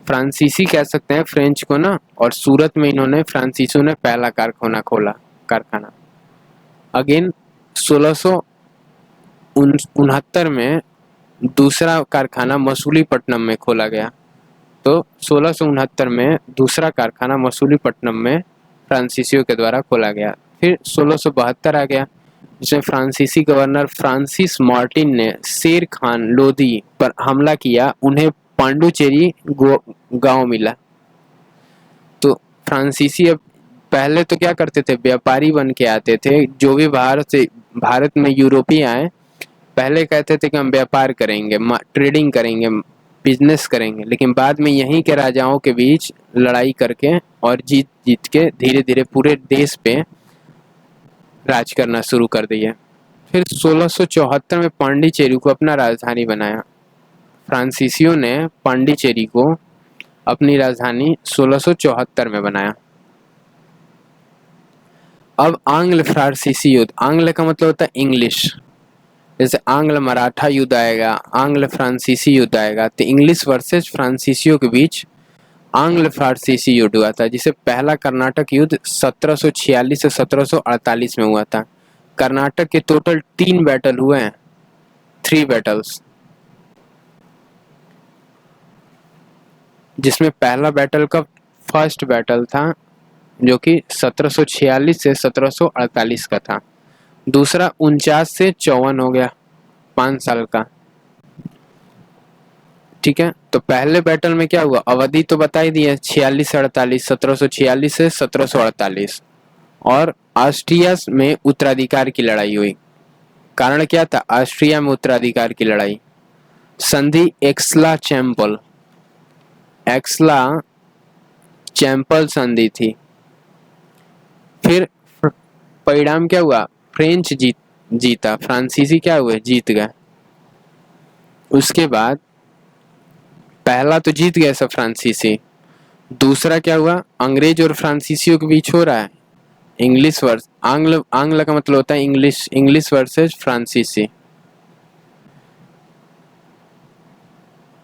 फ्रांसीसी कह सकते हैं फ्रेंच को ना, और सूरत में इन्होंने फ्रांसीसियों ने पहला कारखाना। अगेन 1669 में दूसरा कारखाना मसूलीपट्टनम में खोला गया। तो 1669 में दूसरा कारखाना मसूलीपट्टनम में फ्रांसीसियों के द्वारा खोला गया। फिर 1672 आ गया, जिसमें फ्रांसीसी गवर्नर फ्रांसिस मार्टिन ने शेर खान लोधी पर हमला किया। उन्हें पांडुचेरी गांव मिला। तो फ्रांसीसी अब पहले तो क्या करते थे? व्यापारी बन के आते थे। जो भी भारत में यूरोपीय आए, पहले कहते थे कि हम व्यापार करेंगे, ट्रेडिंग करेंगे, बिजनेस करेंगे, लेकिन बाद में यहीं के राजाओं के बीच लड़ाई करके और जीत के धीरे धीरे पूरे देश पे राज करना शुरू कर दिए। फिर 1674 में पांडिचेरी को अपना राजधानी बनाया। फ्रांसीसियों ने पांडिचेरी को अपनी राजधानी 1674 में बनाया। अब आंग्ल फ्रांसीसी युद्ध, आंग्ल का मतलब होता है इंग्लिश, जैसे आंग्ल मराठा युद्ध आएगा, आंग्ल फ्रांसीसी युद्ध आएगा, तो इंग्लिश वर्सेस फ्रांसीसियों के बीच आंग्ल फारसीसी युद्ध हुआ था, जिसे पहला कर्नाटक युद्ध 1746 से 1748 में हुआ था। कर्नाटक के टोटल 3 बैटल हुए हैं, 3 बैटल्स, जिसमें पहला बैटल का फर्स्ट बैटल था जो कि 1746 से 1748 का था। दूसरा 49 से 54 हो गया, 5 साल का। ठीक है, तो पहले बैटल में क्या हुआ, अवधि तो बता ही दिए, 46 से 48, 1746 से 1748। और ऑस्ट्रिया में उत्तराधिकार की लड़ाई हुई। कारण क्या था ऑस्ट्रिया में उत्तराधिकार की लड़ाई? संधि एक्सला चैंपल, एक्सला चैंपल संधि थी। फिर परिणाम क्या हुआ, फ्रेंच जीता, फ्रांसीसी क्या हुए, जीत गए। उसके बाद पहला तो जीत गए सब फ्रांसीसी, दूसरा क्या हुआ, अंग्रेज और फ्रांसीसियों के बीच हो रहा है इंग्लिश वर्स आंग्ल, आंग्ल का मतलब होता है इंग्लिश, इंग्लिश वर्सेस फ्रांसीसी।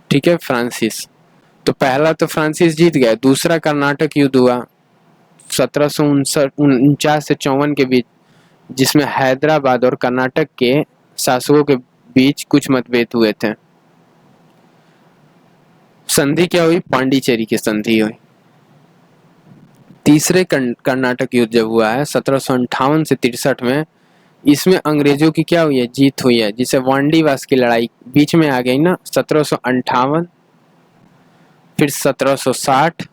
ठीक है, फ्रांसिस, तो पहला तो फ्रांसिस जीत गया, दूसरा कर्नाटक युद्ध हुआ 1749 से 54 के बीच, जिसमें हैदराबाद और कर्नाटक के शासकों के बीच कुछ मतभेद हुए थे। संधि क्या हुई, पांडिचेरी की संधि हुई। तीसरे कर्नाटक युद्ध जब हुआ है 1758 से 63 में, इसमें अंग्रेजों की क्या हुई है, जीत हुई है, जिसे वांडीवास की लड़ाई बीच में आ गई ना, 1758, फिर 1760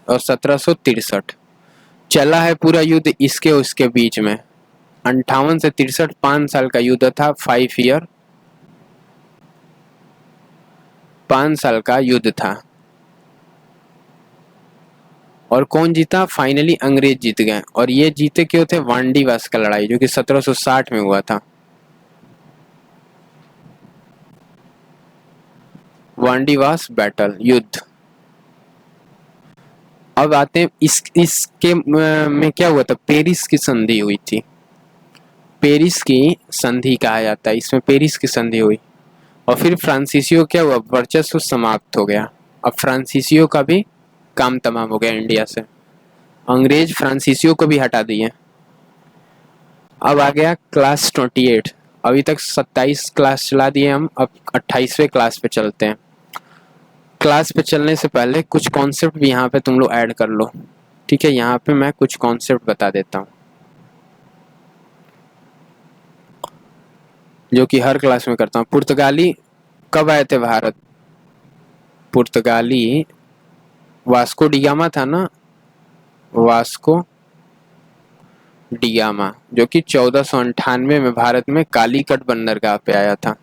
और 1763 चला है पूरा युद्ध इसके उसके बीच में। 58 से 63 5 साल का युद्ध था, 5 ईयर, 5 साल का युद्ध था। और कौन जीता, फाइनली अंग्रेज जीत गए। और ये जीते क्यों थे, वांडीवास का लड़ाई जो कि 1760 में हुआ था, वांडीवास बैटल युद्ध। अब आते हैं इसके में क्या हुआ था, पेरिस की संधि हुई थी, पेरिस की संधि कहा जाता है, इसमें पेरिस की संधि हुई। और फिर फ्रांसीसियों क्या हुआ, वर्चस्व समाप्त हो गया। अब फ्रांसीसियों का भी काम तमाम हो गया इंडिया से, अंग्रेज फ्रांसीसियों को भी हटा दिए। अब आ गया क्लास 28, अभी तक 27 क्लास चला दिए हम, अब 28वें क्लास पे चलते हैं। क्लास पे चलने से पहले कुछ कॉन्सेप्ट भी यहाँ पे तुम लोग ऐड कर लो। ठीक है, यहाँ पे मैं कुछ कॉन्सेप्ट बता देता हूँ जो कि हर क्लास में करता हूँ। पुर्तगाली कब आए थे भारत, पुर्तगाली वास्को डिगामा था ना, वास्को डिगामा, जो कि 1498 में भारत में कालीकट बंदरगाह पे आया था,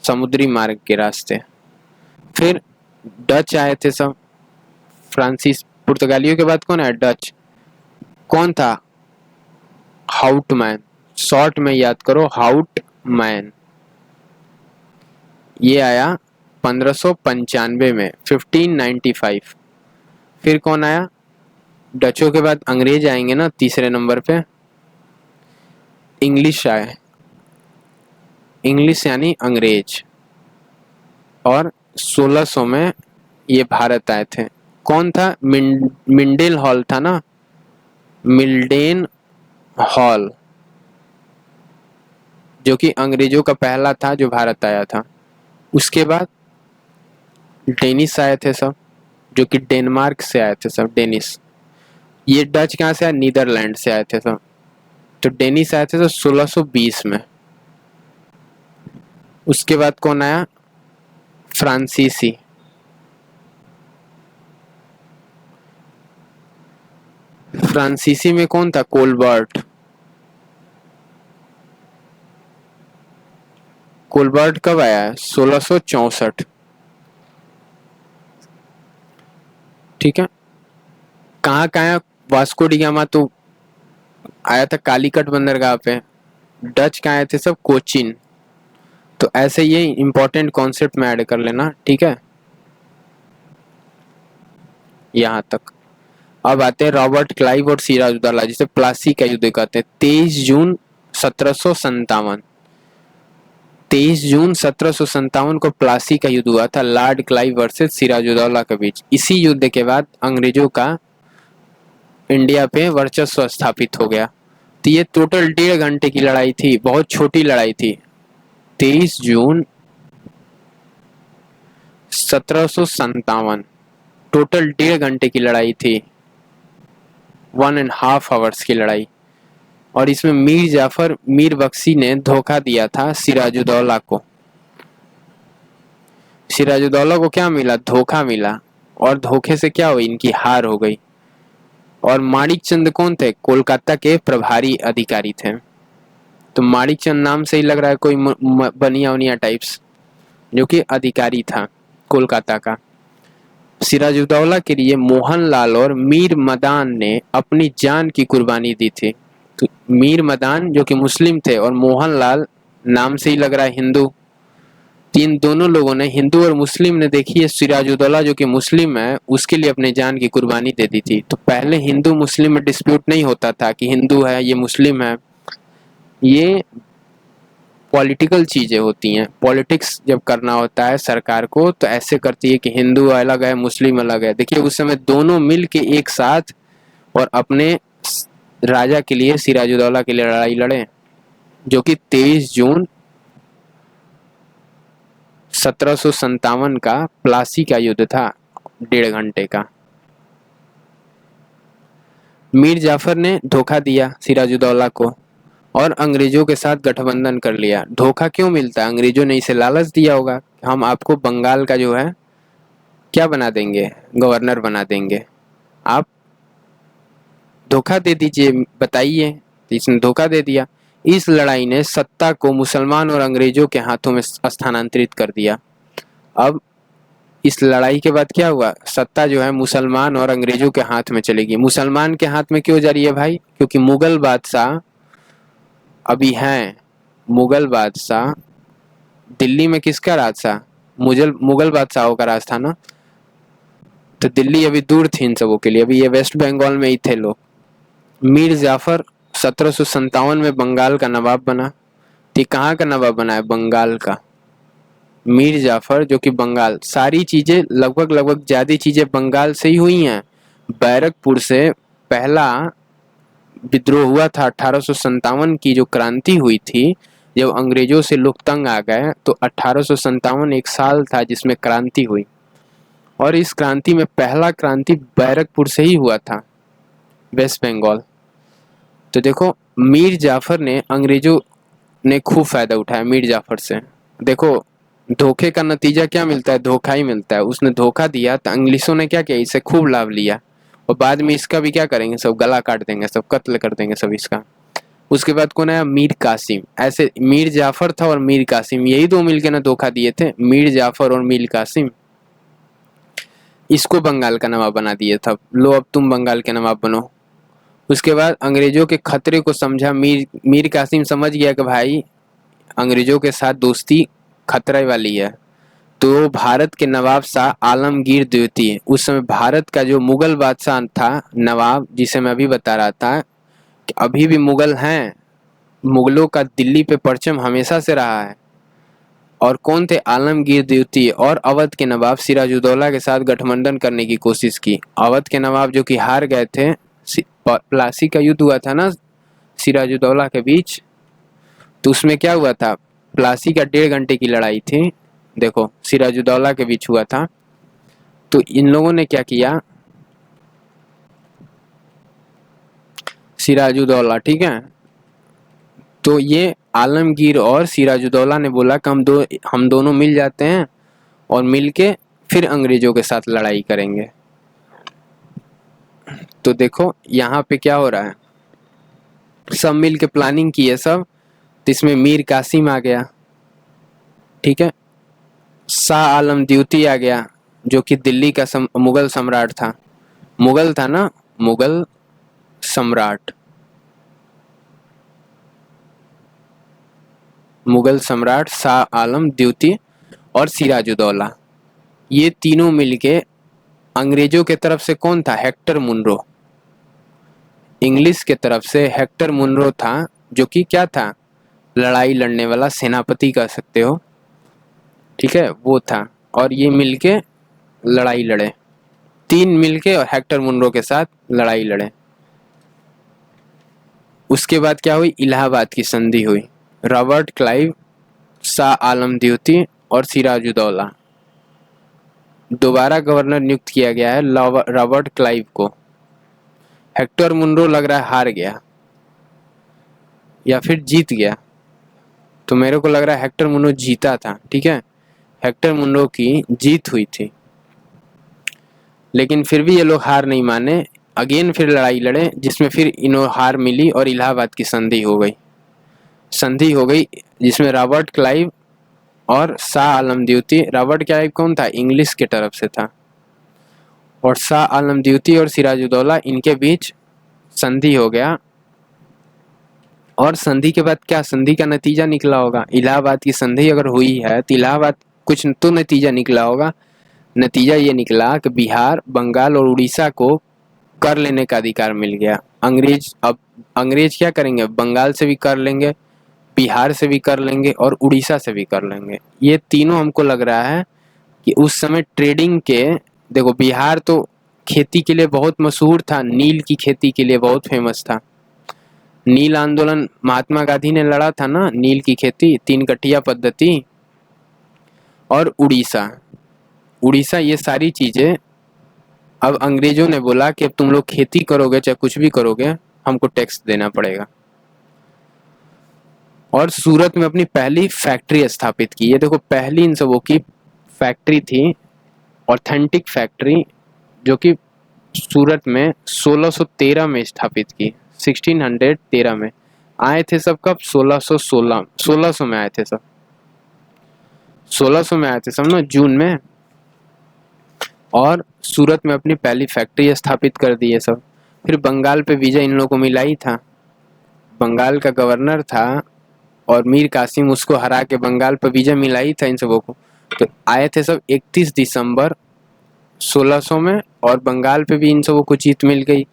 समुद्री मार्ग के रास्ते। फिर डच आए थे सब, फ्रांसीस, पुर्तगालियों के बाद कौन आया, डच। कौन था, हाउटमैन, शॉर्ट में याद करो, हाउटमैन। ये आया 1595 में, 1595। फिर कौन आया, डचों के बाद अंग्रेज आएंगे ना तीसरे नंबर पे, इंग्लिश आए, इंग्लिश यानी अंग्रेज। और 1600 में ये भारत आए थे। कौन था, मिंडेल हॉल था ना, मिल्डेन हॉल, जो कि अंग्रेजों का पहला था जो भारत आया था। उसके बाद डेनिस आए थे सब, जो कि डेनमार्क से आए थे सब, डेनिस। ये डच कहाँ से आए, नीदरलैंड से आए थे सब। तो डेनिस आए थे तो 1620 में। उसके बाद कौन आया, फ्रांसीसी, फ्रांसीसी में कौन था, कोलबर्ट, कोलबर्ट कब आया है, 1664। ठीक है, कहाँ कहाँ, वास्को डिगामा तो आया था कालीकट बंदरगाह पे, डच का आए थे सब कोचिन। तो ऐसे ये इंपॉर्टेंट कॉन्सेप्ट में ऐड कर लेना, ठीक है, यहाँ तक। अब आते हैं रॉबर्ट क्लाइव और सिराजुद्दौला, जिसे प्लासी का युद्ध कहते हैं। 23 जून 1757, 23 जून 1757 को प्लासी का युद्ध हुआ था, लॉर्ड क्लाइव वर्सेस सिराजुद्दौला के बीच। इसी युद्ध के बाद अंग्रेजों का इंडिया पे वर्चस्व स्थापित हो गया। तो ये टोटल 1.5 घंटे की लड़ाई थी, बहुत छोटी लड़ाई थी। 23 जून 1757, टोटल 1.5 घंटे की लड़ाई थी, 1.5 आवर्स की लड़ाई। और इसमें मीर जाफर मीर बख्शी ने धोखा दिया था सिराजुद्दौला को। सिराजुद्दौला को क्या मिला? धोखा मिला, और धोखे से क्या हुई? इनकी हार हो गई। और माणिक चंद कौन थे? कोलकाता के प्रभारी अधिकारी थे। तो माणिक चंद नाम से ही लग रहा है कोई बनिया उनिया टाइप्स, जो कि अधिकारी था कोलकाता का। सिराजुद्दौला के लिए मोहनलाल और मीर मदान ने अपनी जान की कुर्बानी दी थी। तो मीर मदान जो कि मुस्लिम थे, और मोहनलाल नाम से ही लग रहा है हिंदू। इन दोनों लोगों ने, हिंदू और मुस्लिम ने, देखिए सिराजुद्दौला जो कि मुस्लिम है उसके लिए अपने जान की कुर्बानी दे दी थी। तो पहले हिंदू मुस्लिम में डिस्प्यूट नहीं होता था कि हिंदू है ये मुस्लिम है, ये पॉलिटिकल चीजें होती हैं। पॉलिटिक्स जब करना होता है सरकार को तो ऐसे करती है कि हिंदू अलग है मुस्लिम अलग है। देखिए उस समय दोनों मिल के एक साथ और अपने राजा के लिए, सिराजुद्दौला के लिए लड़ाई लड़े, जो कि 23 जून 1757 का प्लासी का युद्ध था, 1.5 घंटे का। मीर जाफर ने धोखा दिया सिराजुद्दौला को और अंग्रेजों के साथ गठबंधन कर लिया। धोखा क्यों मिलता है? अंग्रेजों ने इसे लालच दिया होगा, हम आपको बंगाल का जो है क्या बना देंगे, गवर्नर बना देंगे, आप धोखा दे दीजिए, बताइए। तो इसने धोखा दे दिया। इस लड़ाई ने सत्ता को मुसलमान और अंग्रेजों के हाथों में स्थानांतरित कर दिया। अब इस लड़ाई के बाद क्या हुआ? सत्ता जो है मुसलमान और अंग्रेजों के हाथ में चलेगी। मुसलमान के हाथ में क्यों जा रही है भाई? क्योंकि मुगल बादशाह अभी हैं। मुगल बादशाह, दिल्ली में किसका राज था? मुगल बादशाहों का राज था ना। तो दिल्ली अभी दूर थी इन सबों के लिए, अभी ये वेस्ट बंगाल में ही थे लोग। मीर जाफर 1757 में बंगाल का नवाब बना। तो कहाँ का नवाब बना है? बंगाल का। मीर जाफर जो कि बंगाल, सारी चीजें लगभग ज्यादा चीजें बंगाल से ही हुई हैं। बैरकपुर से पहला विद्रोह हुआ था 1857 की, जो क्रांति हुई थी जब अंग्रेजों से लोग तंग आ गए, तो 1857 एक साल था जिसमें क्रांति हुई। और इस क्रांति में पहला क्रांति बैरकपुर से ही हुआ था, वेस्ट बंगाल। तो देखो मीर जाफर ने, अंग्रेजों ने खूब फायदा उठाया मीर जाफर से। देखो धोखे का नतीजा क्या मिलता है? धोखा ही मिलता है। उसने धोखा दिया तो अंग्रेजों ने क्या किया? इसे खूब लाभ लिया, और बाद में इसका भी क्या करेंगे? सब गला काट देंगे, सब कत्ल कर देंगे सब इसका। उसके बाद कौन आया? मीर कासिम। ऐसे मीर जाफर था और मीर कासिम, यही दो मिलकर ना धोखा दिए थे, मीर जाफर और मीर कासिम। इसको बंगाल का नवाब बना दिया था, लो अब तुम बंगाल के नवाब बनो। उसके बाद अंग्रेजों के खतरे को समझा मीर कासिम, समझ गया कि भाई अंग्रेजों के साथ दोस्ती खतरे वाली है। तो भारत के नवाब शाह आलमगीर द्वितीय, उस समय भारत का जो मुगल बादशाह था नवाब, जिसे मैं अभी बता रहा था कि अभी भी मुगल हैं, मुगलों का दिल्ली पे परचम हमेशा से रहा है। और कौन थे? आलमगीर द्वितीय और अवध के नवाब सिराजुद्दौला के साथ गठबंधन करने की कोशिश की। अवध के नवाब जो कि हार गए थे, प्लासी का युद्ध हुआ था ना सिराजुद्दौला के बीच, तो उसमें क्या हुआ था? प्लासी का 1.5 घंटे की लड़ाई थी, देखो सिराजुद्दौला के बीच हुआ था। तो इन लोगों ने क्या किया? सिराजुद्दौला, ठीक है, तो ये आलमगीर और सिराजुद्दौला ने बोला कि हम दोनों मिल जाते हैं और मिलके फिर अंग्रेजों के साथ लड़ाई करेंगे। तो देखो यहाँ पे क्या हो रहा है, सब मिल के प्लानिंग की है सब। तो इसमें मीर कासिम आ गया, ठीक है, शाह आलम द्वितीय आ गया जो कि दिल्ली का मुगल सम्राट था। मुगल था ना, मुगल सम्राट। मुगल सम्राट शाह आलम द्वितीय और सिराजुद्दौला, ये तीनों मिलके अंग्रेजों के तरफ से कौन था? Hector Munro. इंग्लिश के तरफ से हेक्टर मुनरो था, जो कि क्या था? लड़ाई लड़ने वाला सेनापति कह सकते हो, ठीक है, वो था। और ये मिलके लड़ाई लड़े, तीन मिलके और हेक्टर मुनरो के साथ लड़ाई लड़े। उसके बाद क्या हुई? इलाहाबाद की संधि हुई। रॉबर्ट क्लाइव, शाह आलम द्वितीय और सिराजुद्दौला, दोबारा गवर्नर नियुक्त किया गया है रॉबर्ट क्लाइव को। हेक्टर मुनरो लग रहा है हार गया या फिर जीत गया, तो मेरे को लग रहा है हेक्टर मुनरो जीता था, ठीक है, हेक्टर मुनरो की जीत हुई थी। लेकिन फिर भी ये लोग हार नहीं माने, अगेन फिर लड़ाई लड़े, जिसमें फिर इन्हें हार मिली और इलाहाबाद की संधि हो गई। संधि हो गई जिसमें रॉबर्ट क्लाइव और शाह आलम द्वितीय, रॉबर्ट क्लाइव कौन था? इंग्लिश के तरफ से था, और शाह आलम द्वितीय और सिराजुद्दौला, इनके बीच संधि हो गया। और संधि के बाद क्या संधि का नतीजा निकला होगा? इलाहाबाद की संधि अगर हुई है तो इलाहाबाद कुछ तो नतीजा निकला होगा। नतीजा ये निकला कि बिहार, बंगाल और उड़ीसा को कर लेने का अधिकार मिल गया। अब अंग्रेज क्या करेंगे? बंगाल से भी कर लेंगे, बिहार से भी कर लेंगे और उड़ीसा से भी कर लेंगे। ये तीनों हमको लग रहा है कि उस समय ट्रेडिंग के, देखो बिहार तो खेती के लिए बहुत मशहूर था, नील की खेती के लिए बहुत फेमस था। नील आंदोलन महात्मा गांधी ने लड़ा था ना, नील की खेती, 3 कठिया पद्धति। और उड़ीसा, उड़ीसा, ये सारी चीजें अब अंग्रेजों ने बोला कि अब तुम लोग खेती करोगे चाहे कुछ भी करोगे, हमको टैक्स देना पड़ेगा। और सूरत में अपनी पहली फैक्ट्री स्थापित की। ये देखो पहली इन सबों की फैक्ट्री थी, ऑथेंटिक फैक्ट्री, जो कि सूरत में 1613 में स्थापित की। 1613 में आए थे सब। कब? 1600 में आए थे सब। 1600 में आए थे सब ना, जून में। और सूरत में अपनी पहली फैक्ट्री स्थापित कर दी है सब। फिर बंगाल पे विजय इन लोगों को मिला ही था। बंगाल का गवर्नर था और मीर कासिम, उसको हरा के बंगाल पे विजय मिला ही था इन सबों को। तो आए थे सब 31 दिसंबर 1600 में, और बंगाल पे भी इन सबों को जीत मिल गई।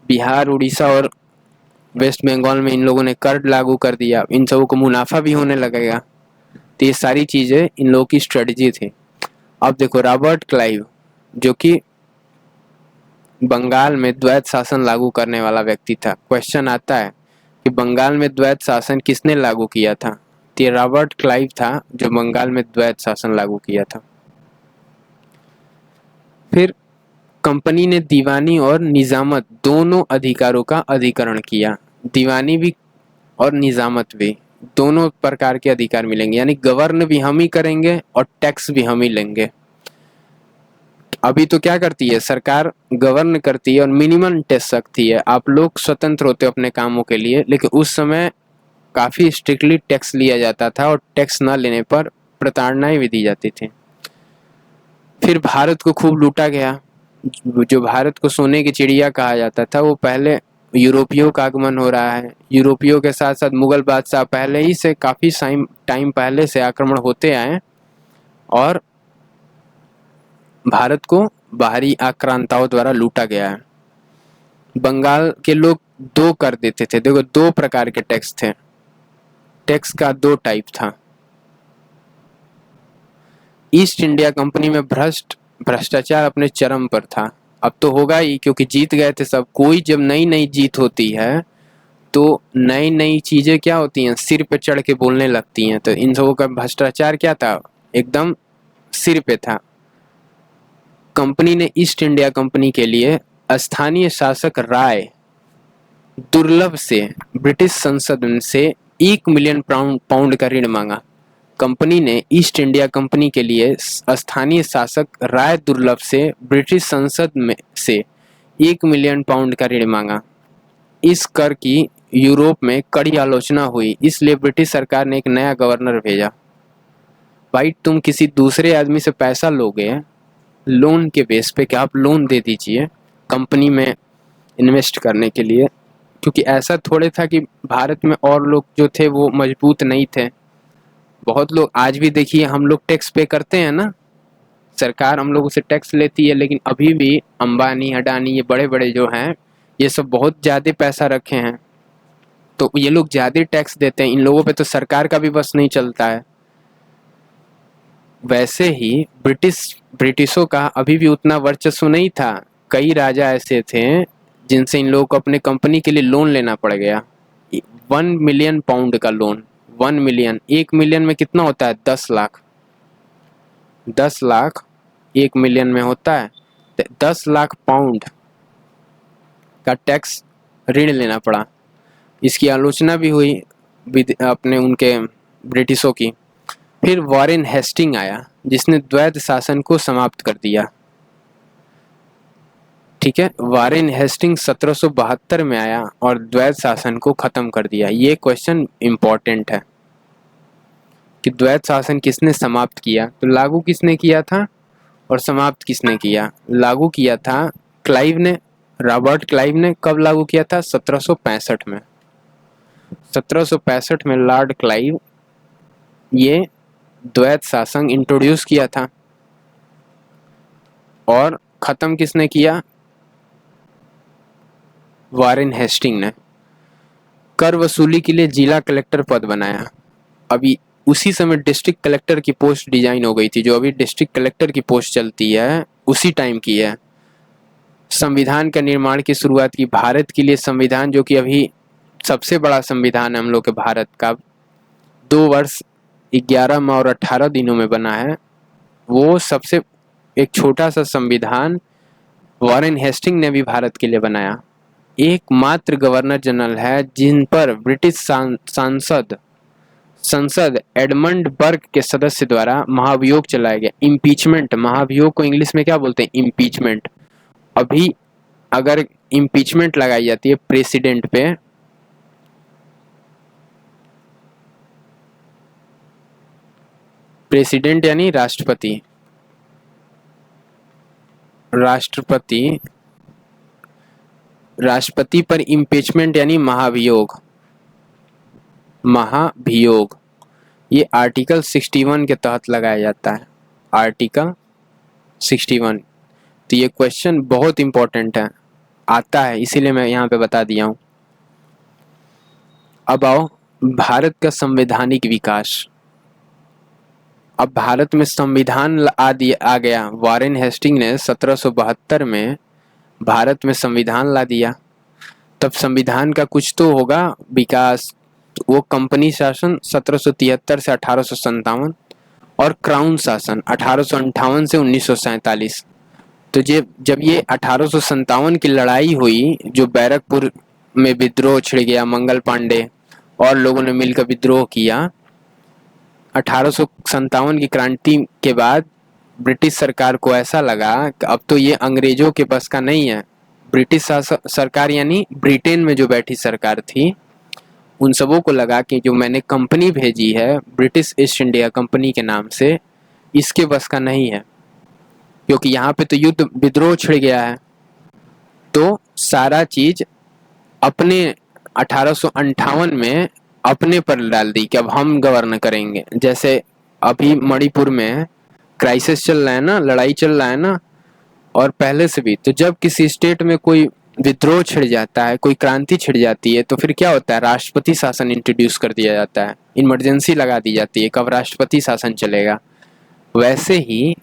बिहार, उड़ीसा और वेस्ट बंगाल में इन लोगों ने कर लागू कर दिया, इन सबों को मुनाफा भी होने लगेगा। तो ये सारी चीजें इन लोगों की स्ट्रेटजी थी। अब देखो रॉबर्ट क्लाइव, जो कि बंगाल में द्वैत शासन लागू करने वाला व्यक्ति था। क्वेश्चन आता है कि बंगाल में द्वैत शासन किसने लागू किया था? तो ये रॉबर्ट क्लाइव था, जो बंगाल में द्वैत शासन लागू किया था। फिर कंपनी ने दीवानी और निजामत दोनों अधिकारों का अधिकरण किया। दीवानी भी और निजामत भी, दोनों प्रकार के अधिकार मिलेंगे, यानी गवर्न भी हम ही करेंगे और टैक्स भी हम ही लेंगे। अभी तो क्या करती है सरकार? गवर्न करती है और मिनिमम टैक्स रखती है, आप लोग स्वतंत्र होते हो अपने कामों के लिए। लेकिन उस समय काफी स्ट्रिक्टली टैक्स लिया जाता था और टैक्स ना लेने पर प्रताड़नाएं भी दी जाती थी। फिर भारत को खूब लूटा गया। जो भारत को सोने की चिड़िया कहा जाता था, वो पहले यूरोपियों का आगमन हो रहा है। यूरोपियों के साथ साथ मुगल बादशाह पहले ही से, काफी टाइम पहले से आक्रमण होते आए और भारत को बाहरी आक्रांताओं द्वारा लूटा गया है। बंगाल के लोग दो कर देते थे। देखो 2 प्रकार के टैक्स थे, टैक्स का 2 टाइप था। ईस्ट इंडिया कंपनी में भ्रष्टाचार अपने चरम पर था। अब तो होगा ही, क्योंकि जीत गए थे सब। कोई जब नई नई जीत होती है तो नई नई चीजें क्या होती हैं, सिर पे चढ़ के बोलने लगती हैं। तो इन सबों का भ्रष्टाचार क्या था? एकदम सिर पे था। कंपनी ने ईस्ट इंडिया कंपनी के लिए स्थानीय शासक राय दुर्लभ से ब्रिटिश संसद से 1 मिलियन पाउंड का ऋण मांगा। कंपनी ने ईस्ट इंडिया कंपनी के लिए स्थानीय शासक राय दुर्लभ से ब्रिटिश संसद में से 1 मिलियन पाउंड का ऋण मांगा। इस कर की यूरोप में कड़ी आलोचना हुई, इसलिए ब्रिटिश सरकार ने एक नया गवर्नर भेजा। भाई तुम किसी दूसरे आदमी से पैसा लोगे लोन के बेस पे, कि आप लोन दे दीजिए कंपनी में इन्वेस्ट करने के लिए, क्योंकि ऐसा थोड़े था कि भारत में और लोग जो थे वो मजबूत नहीं थे। बहुत लोग आज भी देखिए, हम लोग टैक्स पे करते हैं ना, सरकार हम लोगों से टैक्स लेती है, लेकिन अभी भी अंबानी अडानी ये बड़े बड़े जो हैं, ये सब बहुत ज़्यादा पैसा रखे हैं, तो ये लोग ज़्यादा टैक्स देते हैं, इन लोगों पे तो सरकार का भी बस नहीं चलता है। वैसे ही ब्रिटिशों का अभी भी उतना वर्चस्व नहीं था। कई राजा ऐसे थे जिनसे इन लोगों को अपने कंपनी के लिए लोन लेना पड़ गया, 1 मिलियन पाउंड का लोन। 1 मिलियन, 1 मिलियन में कितना होता है? 10 लाख। 10 लाख 1 मिलियन में होता है, 10 लाख पाउंड का टैक्स ऋण लेना पड़ा। इसकी आलोचना भी हुई अपने उनके ब्रिटिशों की। फिर वॉरेन हेस्टिंग आया जिसने द्वैध शासन को समाप्त कर दिया। ठीक है, वॉरेन हेस्टिंग 1772 में आया और द्वैध शासन को खत्म कर दिया। ये क्वेश्चन इंपॉर्टेंट है कि द्वैध शासन किसने समाप्त किया, तो लागू किसने किया था और समाप्त किसने किया? लागू किया था क्लाइव ने, रॉबर्ट क्लाइव ने। कब लागू किया था? 1765 में। 1765 में लॉर्ड क्लाइव ये द्वैध शासन इंट्रोड्यूस किया था। और ख़त्म किसने किया? वॉरेन हेस्टिंग ने। कर वसूली के लिए जिला कलेक्टर पद बनाया। अभी उसी समय डिस्ट्रिक्ट कलेक्टर की पोस्ट डिजाइन हो गई थी, जो अभी डिस्ट्रिक्ट कलेक्टर की पोस्ट चलती है उसी टाइम की है। संविधान का निर्माण की शुरुआत की। भारत के लिए संविधान, जो कि अभी सबसे बड़ा संविधान है हम लोग के भारत का, 2 वर्ष 11 माह और 18 दिनों में बना है, वो सबसे एक छोटा सा संविधान वॉरेन हेस्टिंग ने भी भारत के लिए बनाया। एकमात्र गवर्नर जनरल है जिन पर ब्रिटिश संसद एडमंड बर्ग के सदस्य द्वारा महाभियोग चलाया गया। इम्पीचमेंट, महाभियोग को इंग्लिश में क्या बोलते हैं? इम्पीचमेंट। अभी अगर इम्पीचमेंट लगाई जाती है प्रेसिडेंट पे, प्रेसिडेंट यानी राष्ट्रपति, राष्ट्रपति पर इम्पीचमेंट यानी महाभियोग, ये आर्टिकल 61 के तहत लगाया जाता है। आर्टिकल 61। तो ये क्वेश्चन बहुत इंपॉर्टेंट है, आता है, इसीलिए मैं यहाँ पे बता दिया हूँ। अब आओ भारत का संवैधानिक विकास। अब भारत में संविधान आ गया। वॉरेन हेस्टिंग ने 1772 में भारत में संविधान ला दिया। तब संविधान का कुछ तो होगा विकास। वो कंपनी शासन 1773 से 1857 और क्राउन शासन 1858 से 1947। तो जब ये 1857 की लड़ाई हुई, जो बैरकपुर में विद्रोह छिड़ गया, मंगल पांडे और लोगों ने मिलकर विद्रोह किया, 1857 की क्रांति के बाद ब्रिटिश सरकार को ऐसा लगा कि अब तो ये अंग्रेजों के बस का नहीं है। ब्रिटिश सरकार यानी ब्रिटेन में जो बैठी सरकार थी, उन सबों को लगा कि जो मैंने कंपनी भेजी है ब्रिटिश ईस्ट इंडिया कंपनी के नाम से, इसके बस का नहीं है, क्योंकि यहाँ पे तो युद्ध विद्रोह छिड़ गया है। तो सारा चीज अपने 1858 में अपने पर डाल दी कि अब हम गवर्न करेंगे। जैसे अभी मणिपुर में क्राइसिस चल रहा है ना, लड़ाई चल रहा है ना, और पहले से भी। तो जब किसी स्टेट में कोई विद्रोह छिड़ जाता है, कोई क्रांति छिड़ जाती है, तो फिर क्या होता है? राष्ट्रपति शासन इंट्रोड्यूस कर दिया जाता है, इमरजेंसी लगा दी जाती है, कब राष्ट्रपति शासन चलेगा। वैसे ही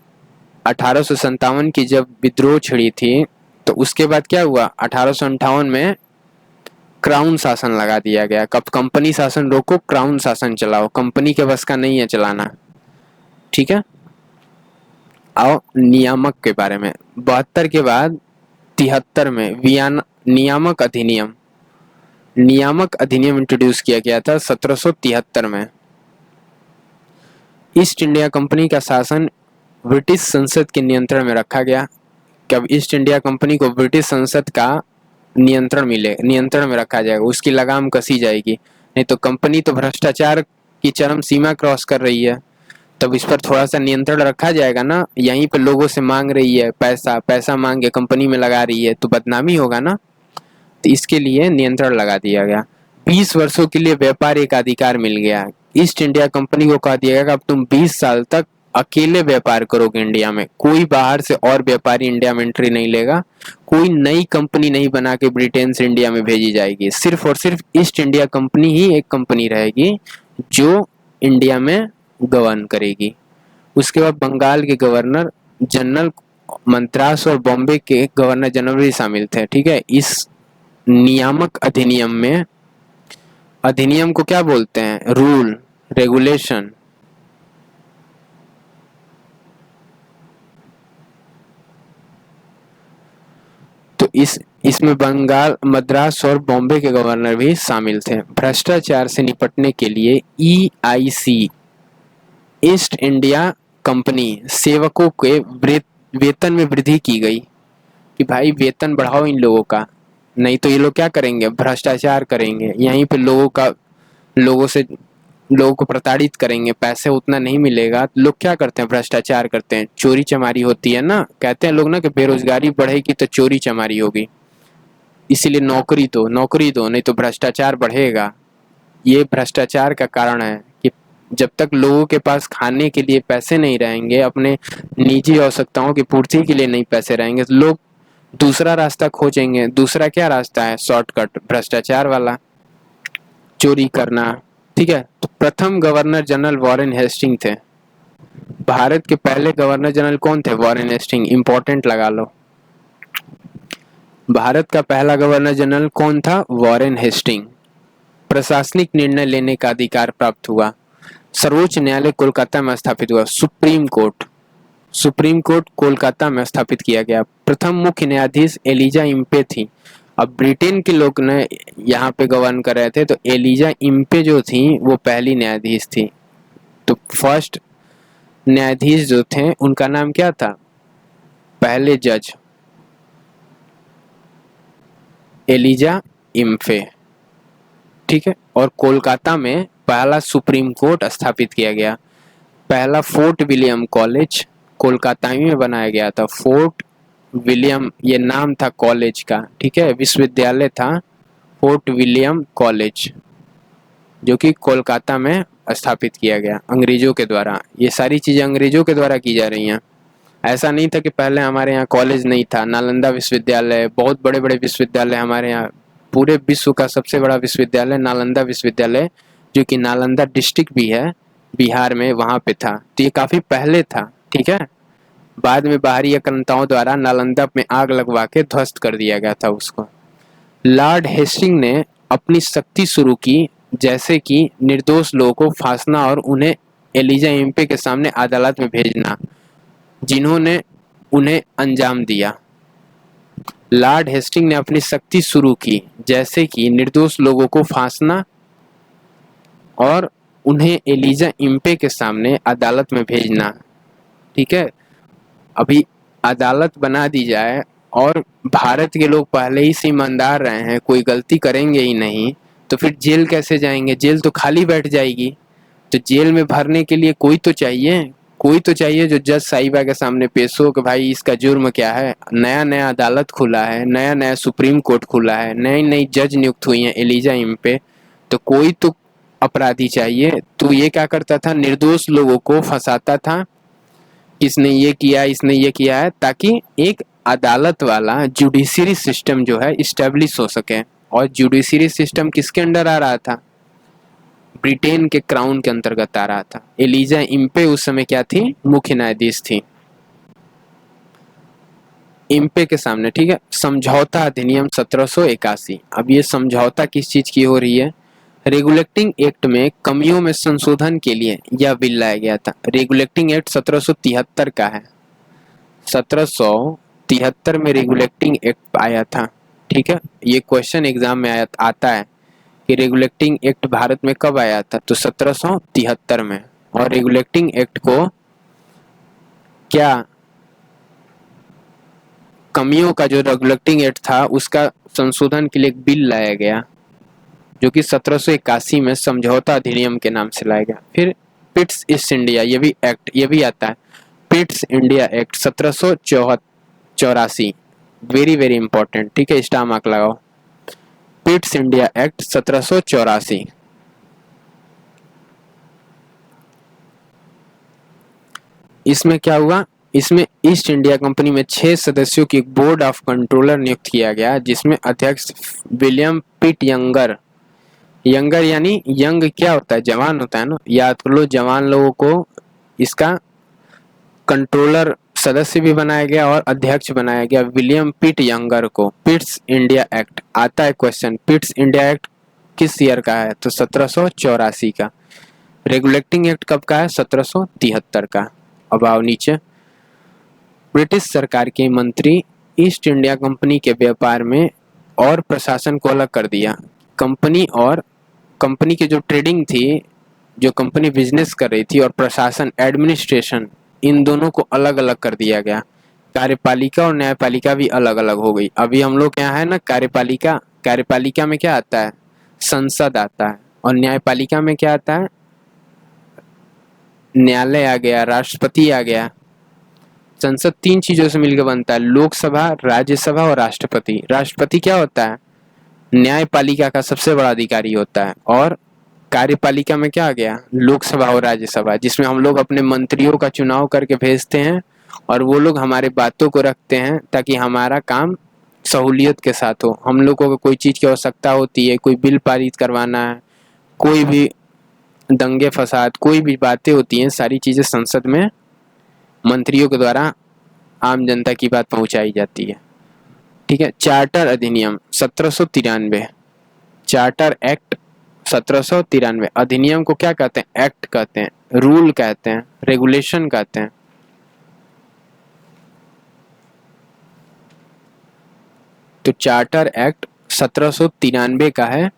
1857 की जब विद्रोह छिड़ी थी, तो उसके बाद क्या हुआ? 1858 में क्राउन शासन लगा दिया गया। कब कंपनी शासन रोको, क्राउन शासन चलाओ, कंपनी के बस का नहीं है चलाना। ठीक है, आओ नियामक के बारे में। 72 के बाद 73 में वियना नियामक अधिनियम इंट्रोड्यूस किया गया था 1773 में। ईस्ट इंडिया कंपनी का शासन ब्रिटिश संसद के नियंत्रण में रखा गया। कब ईस्ट इंडिया कंपनी को ब्रिटिश संसद का नियंत्रण में रखा जाएगा, उसकी लगाम कसी जाएगी। नहीं तो कंपनी तो भ्रष्टाचार की चरम सीमा क्रॉस कर रही है, तब इस पर थोड़ा सा नियंत्रण रखा जाएगा ना। यहीं पे लोगों से मांग रही है पैसा मांग के कंपनी में लगा रही है, तो बदनामी होगा ना। तो इसके लिए नियंत्रण लगा दिया गया। 20 वर्षों के लिए व्यापार एक अधिकार मिल गया। ईस्ट इंडिया कंपनी को कहा दिया गया कि अब तुम 20 साल तक अकेले व्यापार करोगे इंडिया में, कोई बाहर से और व्यापारी इंडिया में एंट्री नहीं लेगा, कोई नई कंपनी नहीं बना के ब्रिटेन से इंडिया में भेजी जाएगी, सिर्फ और सिर्फ ईस्ट इंडिया कंपनी ही एक कंपनी रहेगी जो इंडिया में गवर्न करेगी। उसके बाद बंगाल के गवर्नर जनरल, मद्रास और बॉम्बे के गवर्नर जनरल भी शामिल थे। ठीक है, इस नियामक अधिनियम में, अधिनियम को क्या बोलते हैं? Rule, regulation. तो इसमें बंगाल, मद्रास और बॉम्बे के गवर्नर भी शामिल थे। भ्रष्टाचार से निपटने के लिए EIC, ईस्ट इंडिया कंपनी सेवकों के वेतन में वृद्धि की गई कि भाई वेतन बढ़ाओ इन लोगों का, नहीं तो ये लोग क्या करेंगे? भ्रष्टाचार करेंगे, यहीं पे लोगों को प्रताड़ित करेंगे, पैसे उतना नहीं मिलेगा। लोग क्या करते हैं? भ्रष्टाचार करते हैं, चोरी चमारी होती है ना। कहते हैं लोग ना कि बेरोजगारी बढ़ेगी तो चोरी चमारी होगी, इसीलिए नौकरी दो नहीं तो भ्रष्टाचार बढ़ेगा। ये भ्रष्टाचार का कारण है कि जब तक लोगों के पास खाने के लिए पैसे नहीं रहेंगे, अपने निजी आवश्यकताओं की पूर्ति के लिए नहीं पैसे रहेंगे, तो लोग दूसरा रास्ता खोजेंगे। दूसरा क्या रास्ता है? शॉर्टकट, भ्रष्टाचार वाला, चोरी करना। ठीक है, तो प्रथम गवर्नर जनरल वॉरेन हेस्टिंग थे। भारत के पहले गवर्नर जनरल कौन थे? वॉरेन हेस्टिंग, इंपॉर्टेंट लगा लो। भारत का पहला गवर्नर जनरल कौन था? Warren Hasting. प्रशासनिक निर्णय लेने का अधिकार प्राप्त हुआ। सर्वोच्च न्यायालय कोलकाता में स्थापित हुआ। सुप्रीम कोर्ट कोलकाता में स्थापित किया गया। प्रथम मुख्य न्यायाधीश एलिजा इम्पे थी। अब ब्रिटेन के लोग ने यहाँ पे गवर्न कर रहे थे, तो एलिजा इम्पे जो थी वो पहली न्यायाधीश थी। तो फर्स्ट न्यायाधीश जो थे उनका नाम क्या था? पहले जज एलिजा इम्फे। ठीक है, और कोलकाता में पहला सुप्रीम कोर्ट स्थापित किया गया। पहला फोर्ट विलियम कॉलेज कोलकाता में बनाया गया था। फोर्ट विलियम ये नाम था कॉलेज का। ठीक है, विश्वविद्यालय था फोर्ट विलियम कॉलेज, जो कि कोलकाता में स्थापित किया गया अंग्रेजों के द्वारा। ये सारी चीजें अंग्रेजों के द्वारा की जा रही हैं। ऐसा नहीं था कि पहले हमारे यहाँ कॉलेज नहीं था। नालंदा विश्वविद्यालय, बहुत बड़े बड़े विश्वविद्यालय हमारे यहाँ। पूरे विश्व का सबसे बड़ा विश्वविद्यालय नालंदा विश्वविद्यालय, जो कि नालंदा डिस्ट्रिक्ट भी है बिहार में, वहाँ पे था। तो ये काफी पहले था। ठीक है, बाद में बाहरी आक्रांताओं द्वारा नालंदा में आग लगवा के ध्वस्त कर दिया गया था उसको। लॉर्ड हेस्टिंग ने अपनी सख्ती शुरू की, जैसे कि निर्दोष लोगों को फांसना और उन्हें एलिजा इम्पे के सामने अदालत में भेजना, जिन्होंने उन्हें अंजाम दिया। लॉर्ड हेस्टिंग ने अपनी सख्ती शुरू की, जैसे कि निर्दोष लोगों को फांसना और उन्हें एलिजा इम्पे के सामने अदालत में भेजना। ठीक है, अभी अदालत बना दी जाए और भारत के लोग पहले ही से ईमानदार रहे हैं, कोई गलती करेंगे ही नहीं, तो फिर जेल कैसे जाएंगे? जेल तो खाली बैठ जाएगी। तो जेल में भरने के लिए कोई तो चाहिए जो जज साहिबा के सामने पेश हो कि भाई इसका जुर्म क्या है। नया नया अदालत खुला है, नया नया सुप्रीम कोर्ट खुला है, नई नई जज नियुक्त हुई हैं एलिजा इम्पे, तो कोई तो अपराधी चाहिए। तो ये क्या करता था? निर्दोष लोगों को फंसाता था, इसने ये किया है, ताकि एक अदालत वाला जुडिशरी सिस्टम जो है इस्टेब्लिश हो सके। और जुडिशरी सिस्टम किसके अंडर आ रहा था? ब्रिटेन के क्राउन के अंतर्गत आ रहा था। एलिजा इम्पे उस समय क्या थी? मुख्य न्यायाधीश थी। इम्पे के सामने, ठीक है, समझौता अधिनियम 1781। अब ये समझौता किस चीज की हो रही है? रेगुलेटिंग एक्ट में कमियों में संशोधन के लिए यह बिल लाया गया था। रेगुलेटिंग एक्ट 1773 का है। 1773 में रेगुलेटिंग एक्ट आया था। ठीक है, ये क्वेश्चन एग्जाम में आता है कि रेगुलेटिंग एक्ट भारत में कब आया था? तो 1773 में। और रेगुलेटिंग एक्ट को क्या, कमियों का जो रेगुलेटिंग एक्ट था उसका संशोधन के लिए एक बिल लाया गया, जो कि 1781 में समझौता अधिनियम के नाम से लाया गया। फिर पिट्स ईस्ट इंडिया, ये भी आता है। Pitt's India act 1784, very very important. ठीक है, स्टार मार्क लगाओ। Pitt's India act 1784। इसमें क्या हुआ, इसमें ईस्ट इंडिया कंपनी में 6 सदस्यों की एक बोर्ड ऑफ कंट्रोलर नियुक्त किया गया, जिसमें अध्यक्ष विलियम पिट यंगर, यंगर यानी यंग क्या होता है, जवान होता है ना, याद कर लो, जवान लोगों को इसका कंट्रोलर सदस्य भी बनाया गया और अध्यक्ष बनाया गया विलियम पिट यंगर को। पिट्स इंडिया एक्ट आता है क्वेश्चन, पिट्स इंडिया एक्ट किस ईयर का है, तो 1784 का। रेगुलेटिंग एक्ट कब का है, 1773 का। अब आओ नीचे, ब्रिटिश सरकार के मंत्री ईस्ट इंडिया कंपनी के व्यापार में और प्रशासन को अलग कर दिया। कंपनी और कंपनी की जो ट्रेडिंग थी, जो कंपनी बिजनेस कर रही थी, और प्रशासन एडमिनिस्ट्रेशन, इन दोनों को अलग अलग कर दिया गया। कार्यपालिका और न्यायपालिका भी अलग अलग हो गई। अभी हम लोग यहाँ है ना कार्यपालिका, कार्यपालिका में क्या आता है, संसद आता है, और न्यायपालिका में क्या आता है, न्यायालय आ गया, राष्ट्रपति आ गया। संसद 3 चीजों से मिलकर बनता है, लोकसभा, राज्यसभा और राष्ट्रपति। राष्ट्रपति क्या होता है, न्यायपालिका का सबसे बड़ा अधिकारी होता है। और कार्यपालिका में क्या आ गया, लोकसभा और राज्यसभा, जिसमें हम लोग अपने मंत्रियों का चुनाव करके भेजते हैं और वो लोग हमारे बातों को रखते हैं ताकि हमारा काम सहूलियत के साथ हो। हम लोगों को कोई चीज़ की आवश्यकता होती है, कोई बिल पारित करवाना है, कोई भी दंगे फसाद, कोई भी बातें होती हैं, सारी चीज़ें संसद में मंत्रियों के द्वारा आम जनता की बात पहुंचाई जाती है। ठीक है। चार्टर अधिनियम 1793, चार्टर एक्ट 1793। अधिनियम को क्या कहते हैं, एक्ट कहते हैं, रूल कहते हैं, रेगुलेशन कहते हैं। तो चार्टर एक्ट 1793 का है,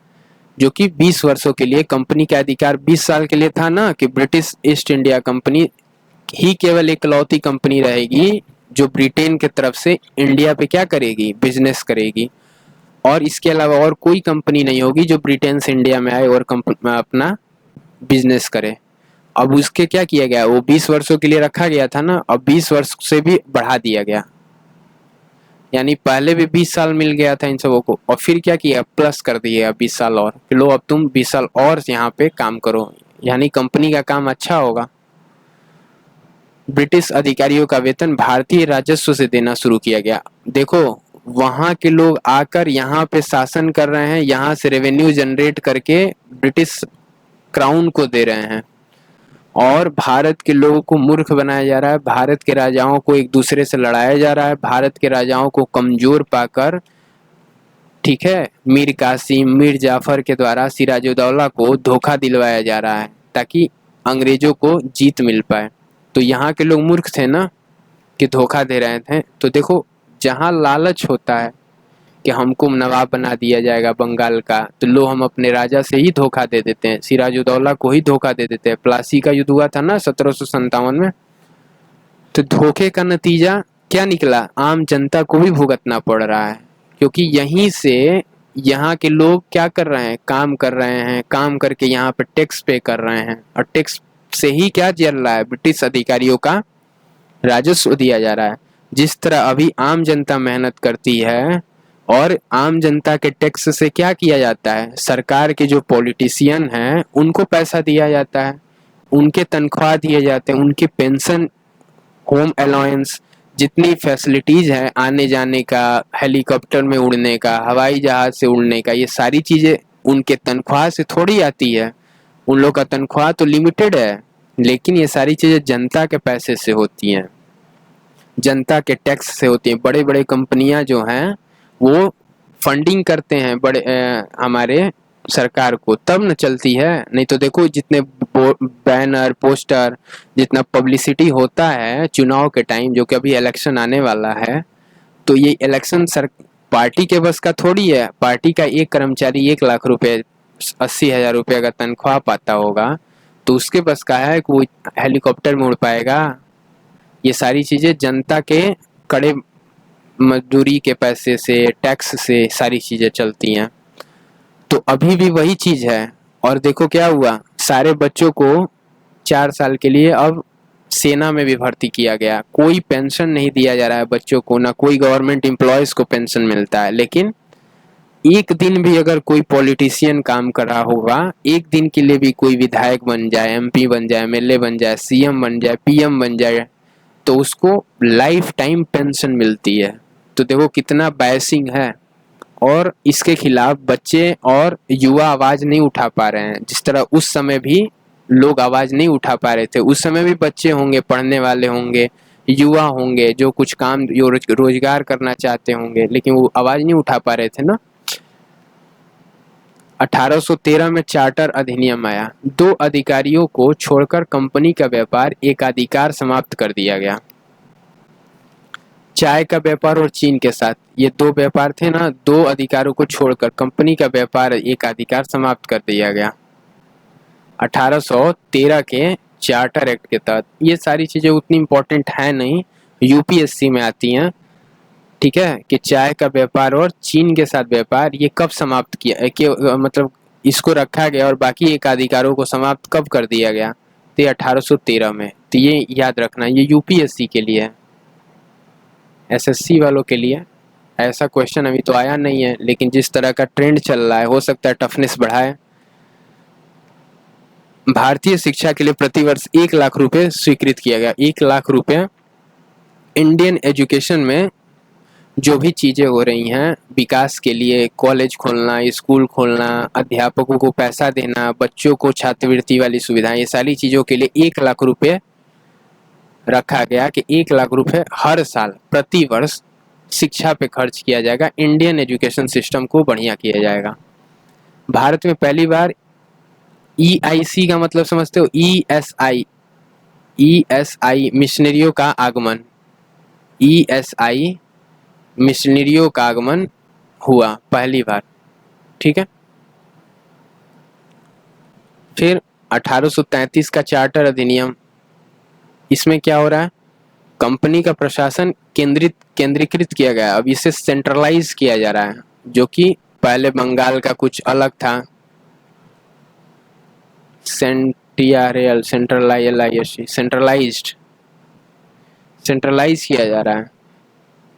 जो कि 20 वर्षों के लिए कंपनी का अधिकार 20 साल के लिए था ना, कि ब्रिटिश ईस्ट इंडिया कंपनी ही केवल इकलौती कंपनी रहेगी जो ब्रिटेन की तरफ से इंडिया पे क्या करेगी, बिजनेस करेगी, और इसके अलावा और कोई कंपनी नहीं होगी जो ब्रिटेन से इंडिया में आए और अपना बिजनेस करे। अब उसके क्या किया गया, वो 20 वर्षों के लिए रखा गया था ना, अब 20 वर्ष से भी बढ़ा दिया गया, यानी पहले भी 20 साल मिल गया था इन सबों को, और फिर क्या किया, प्लस कर दिया 20 साल और, लो अब तुम 20 साल और यहाँ पे काम करो, यानी कंपनी का काम अच्छा होगा। ब्रिटिश अधिकारियों का वेतन भारतीय राजस्व से देना शुरू किया गया। देखो, वहां के लोग आकर यहाँ पे शासन कर रहे हैं, यहाँ से रेवेन्यू जनरेट करके ब्रिटिश क्राउन को दे रहे हैं, और भारत के लोगों को मूर्ख बनाया जा रहा है, भारत के राजाओं को एक दूसरे से लड़ाया जा रहा है, भारत के राजाओं को कमजोर पाकर, ठीक है, मीर कासिम, मीर जाफर के द्वारा सिराजुद्दौला को धोखा दिलवाया जा रहा है ताकि अंग्रेजों को जीत मिल पाए। तो यहाँ के लोग मूर्ख थे ना, कि धोखा दे रहे थे। तो देखो, जहाँ लालच होता है कि हमको नवाब बना दिया जाएगा बंगाल का, तो लो हम अपने राजा से ही धोखा दे देते हैं, सिराजुद्दौला को ही धोखा दे देते हैं। प्लासी का युद्ध हुआ था ना 1757 में, तो धोखे का नतीजा क्या निकला, आम जनता को भी भुगतना पड़ रहा है, क्योंकि यहीं से यहाँ के लोग क्या कर रहे हैं, काम कर रहे हैं, काम करके यहाँ पे टैक्स पे कर रहे हैं, और टैक्स से ही क्या चल रहा है, ब्रिटिश अधिकारियों का राजस्व दिया जा रहा है। जिस तरह अभी आम जनता मेहनत करती है और आम जनता के टैक्स से क्या किया जाता है, सरकार के जो पॉलिटिशियन हैं उनको पैसा दिया जाता है, उनके तनख्वाह दिए जाते हैं, उनकी पेंशन, होम अलाउंस, जितनी फैसिलिटीज है आने जाने का, हेलीकॉप्टर में उड़ने का, हवाई जहाज से उड़ने का, ये सारी चीजें उनके तनख्वाह से थोड़ी आती है। उन लोग का तनख्वाह तो लिमिटेड है, लेकिन ये सारी चीजें जनता के पैसे से होती हैं, जनता के टैक्स से होती हैं। बड़े बड़े कंपनियां जो हैं वो फंडिंग करते हैं बड़े हमारे सरकार को, तब न चलती है। नहीं तो देखो, जितने बैनर, पोस्टर, जितना पब्लिसिटी होता है चुनाव के टाइम, जो कि अभी इलेक्शन आने वाला है, तो ये इलेक्शन पार्टी के बस का थोड़ी है। पार्टी का एक कर्मचारी 1 लाख रुपए, 80,000 रुपये का तनख्वाह पाता होगा, तो उसके बस का है कि वो हेलीकॉप्टर में उड़ पाएगा। ये सारी चीजें जनता के कड़े मजदूरी के पैसे से, टैक्स से सारी चीजें चलती हैं। तो अभी भी वही चीज है। और देखो क्या हुआ, सारे बच्चों को 4 साल के लिए अब सेना में भी भर्ती किया गया। कोई पेंशन नहीं दिया जा रहा है बच्चों को, ना कोई गवर्नमेंट एम्प्लॉयज को पेंशन मिलता है। लेकिन एक दिन भी अगर कोई पॉलिटिशियन काम कर रहा होगा, एक दिन के लिए भी कोई विधायक बन जाए, एमपी बन जाए, एमएलए बन जाए, सीएम बन जाए, पीएम बन जाए, तो उसको लाइफ टाइम पेंशन मिलती है। तो देखो कितना बायसिंग है। और इसके खिलाफ बच्चे और युवा आवाज नहीं उठा पा रहे हैं। जिस तरह उस समय भी लोग आवाज नहीं उठा पा रहे थे, उस समय भी बच्चे होंगे, पढ़ने वाले होंगे, युवा होंगे जो कुछ काम रोजगार करना चाहते होंगे, लेकिन वो आवाज नहीं उठा पा रहे थे ना। 1813 में चार्टर अधिनियम आया। 2 अधिकारियों को छोड़कर कंपनी का व्यापार एकाधिकार समाप्त कर दिया गया। चाय का व्यापार और चीन के साथ ये 2 व्यापार थे ना, 2 अधिकारों को छोड़कर कंपनी का व्यापार एकाधिकार समाप्त कर दिया गया 1813 के चार्टर एक्ट के तहत। ये सारी चीजें उतनी इम्पोर्टेंट है नहीं, यूपीएससी में आती हैं, ठीक है, कि चाय का व्यापार और चीन के साथ व्यापार ये कब समाप्त किया कि मतलब इसको रखा गया और बाकी एकाधिकारों को समाप्त कब कर दिया गया, तो 1813 में। तो ये याद रखना, ये यूपीएससी के लिए है, एसएससी वालों के लिए ऐसा क्वेश्चन अभी तो आया नहीं है, लेकिन जिस तरह का ट्रेंड चल रहा है हो सकता है टफनेस बढ़ाए। भारतीय शिक्षा के लिए प्रतिवर्ष 1 लाख रुपए स्वीकृत किया गया। 1 लाख रुपए इंडियन एजुकेशन में जो भी चीजें हो रही हैं विकास के लिए, कॉलेज खोलना, स्कूल खोलना, अध्यापकों को पैसा देना, बच्चों को छात्रवृत्ति वाली सुविधाएं, ये सारी चीजों के लिए 1 लाख रुपए रखा गया कि 1 लाख रुपए हर साल प्रति वर्ष शिक्षा पे खर्च किया जाएगा। इंडियन एजुकेशन सिस्टम को बढ़िया किया जाएगा। भारत में पहली बार ईआईसी का मतलब समझते हो, ईएसआई, ईएसआई मिशनरियों का आगमन, ईएसआई मिशनरियों का आगमन हुआ पहली बार, ठीक है। फिर 1833 का चार्टर अधिनियम, इसमें क्या हो रहा है, कंपनी का प्रशासन केंद्रीकृत किया गया, अब इसे सेंट्रलाइज किया जा रहा है, जो कि पहले बंगाल का कुछ अलग था। सेंट्रलाइज किया जा रहा है।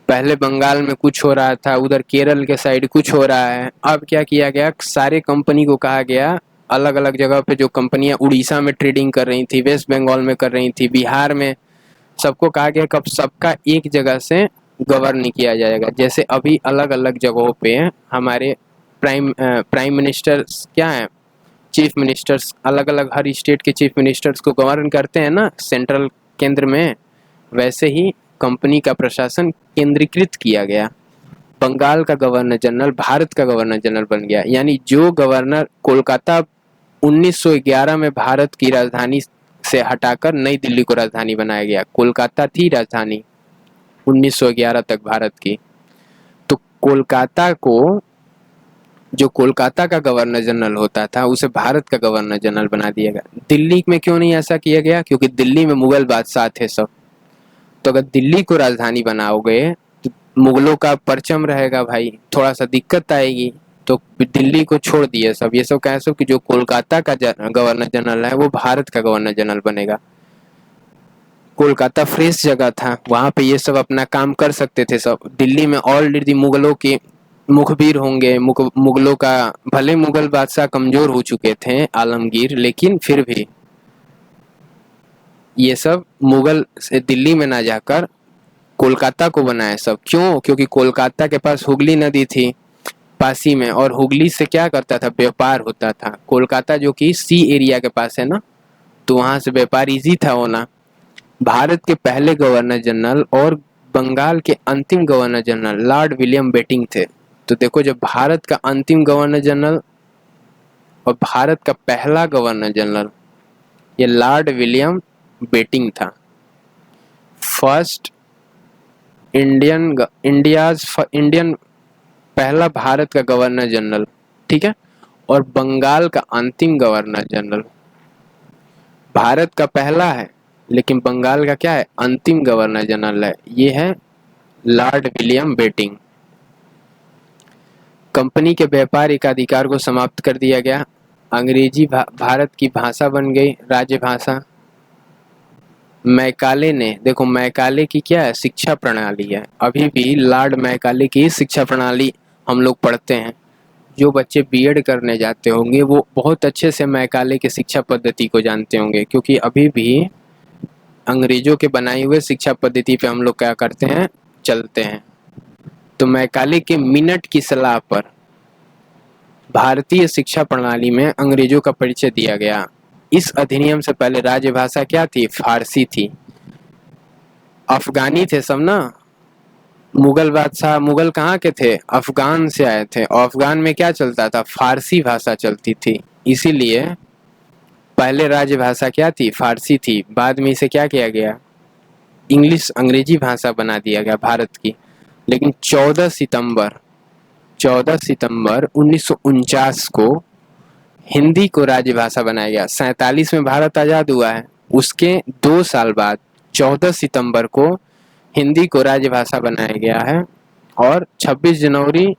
पहले बंगाल में कुछ हो रहा था, उधर केरल के साइड कुछ हो रहा है। अब क्या किया गया, सारे कंपनी को कहा गया, अलग अलग जगह पे जो कंपनियां उड़ीसा में ट्रेडिंग कर रही थी, वेस्ट बंगाल में कर रही थी, बिहार में, सबको कहा गया कब सबका एक जगह से गवर्न किया जाएगा। जैसे अभी अलग अलग जगहों पे हमारे प्राइम मिनिस्टर क्या है, चीफ मिनिस्टर्स, अलग अलग हर स्टेट के चीफ मिनिस्टर्स को गवर्न करते हैं ना सेंट्रल केंद्र में, वैसे ही कंपनी का प्रशासन केंद्रीकृत किया गया। बंगाल का गवर्नर जनरल भारत का गवर्नर जनरल बन गया, यानी जो गवर्नर कोलकाता 1911 में भारत की राजधानी से हटाकर नई दिल्ली को राजधानी बनाया गया। कोलकाता थी राजधानी 1911 तक भारत की, तो कोलकाता को, जो कोलकाता का गवर्नर जनरल होता था, उसे भारत का गवर्नर जनरल बना दिया गया। दिल्ली में क्यों नहीं ऐसा किया गया, क्योंकि दिल्ली में मुगल बादशाह थे सब, तो अगर दिल्ली को राजधानी बनाओगे तो मुगलों का परचम रहेगा भाई, थोड़ा सा दिक्कत आएगी, तो दिल्ली को छोड़ दिए सब। ये सब कह सो कि जो कोलकाता का गवर्नर जनरल है वो भारत का गवर्नर जनरल बनेगा। कोलकाता फ्रेश जगह था, वहां पे ये सब अपना काम कर सकते थे सब। दिल्ली में ऑलरेडी मुगलों के मुखबिर होंगे, मुगलों का, भले मुगल बादशाह कमजोर हो चुके थे आलमगीर, लेकिन फिर भी ये सब मुगल से दिल्ली में ना जाकर कोलकाता को बनाए सब। क्यों, क्योंकि कोलकाता के पास हुगली नदी थी पासी में, और हुगली से क्या करता था, व्यापार होता था। कोलकाता जो कि सी एरिया के पास है ना, तो वहां से व्यापार इजी था होना। भारत के पहले गवर्नर जनरल और बंगाल के अंतिम governor general Lord William Bentinck थे। तो देखो, जब भारत का अंतिम गवर्नर जनरल और भारत का पहला गवर्नर जनरल ये लॉर्ड विलियम बेटिंग था, फर्स्ट इंडियन पहला भारत का गवर्नर जनरल, ठीक है। और बंगाल का अंतिम गवर्नर जनरल, भारत का पहला है लेकिन बंगाल का क्या है, अंतिम गवर्नर जनरल है, ये है लॉर्ड विलियम बेटिंग। कंपनी के व्यापार एकाधिकार को समाप्त कर दिया गया। अंग्रेजी भारत की भाषा बन गई, राज्य भाषा। मैकाले ने, देखो मैकाले की क्या है, शिक्षा प्रणाली है, अभी भी लॉर्ड मैकाले की शिक्षा प्रणाली हम लोग पढ़ते हैं। जो बच्चे बीएड करने जाते होंगे वो बहुत अच्छे से मैकाले की शिक्षा पद्धति को जानते होंगे, क्योंकि अभी भी अंग्रेजों के बनाई हुए शिक्षा पद्धति पे हम लोग क्या करते हैं, चलते हैं। तो मैकाले के मिनट की सलाह पर भारतीय शिक्षा प्रणाली में अंग्रेजों का परिचय दिया गया। इस अधिनियम से पहले राजभाषा क्या थी, फारसी थी। अफगानी थे सब ना, मुगल बादशाह, मुगल कहाँ के थे, अफगान से आए थे, और अफगान में क्या चलता था, फारसी भाषा चलती थी। इसीलिए पहले राजभाषा क्या थी, फारसी थी। बाद में इसे क्या किया गया, इंग्लिश, अंग्रेजी भाषा बना दिया गया भारत की। लेकिन 14 सितंबर 1949 को हिंदी को राजभाषा बनाया गया। 47 में भारत आजाद हुआ है, उसके 2 साल बाद 14 सितंबर को हिंदी को राजभाषा बनाया गया है। और 26 जनवरी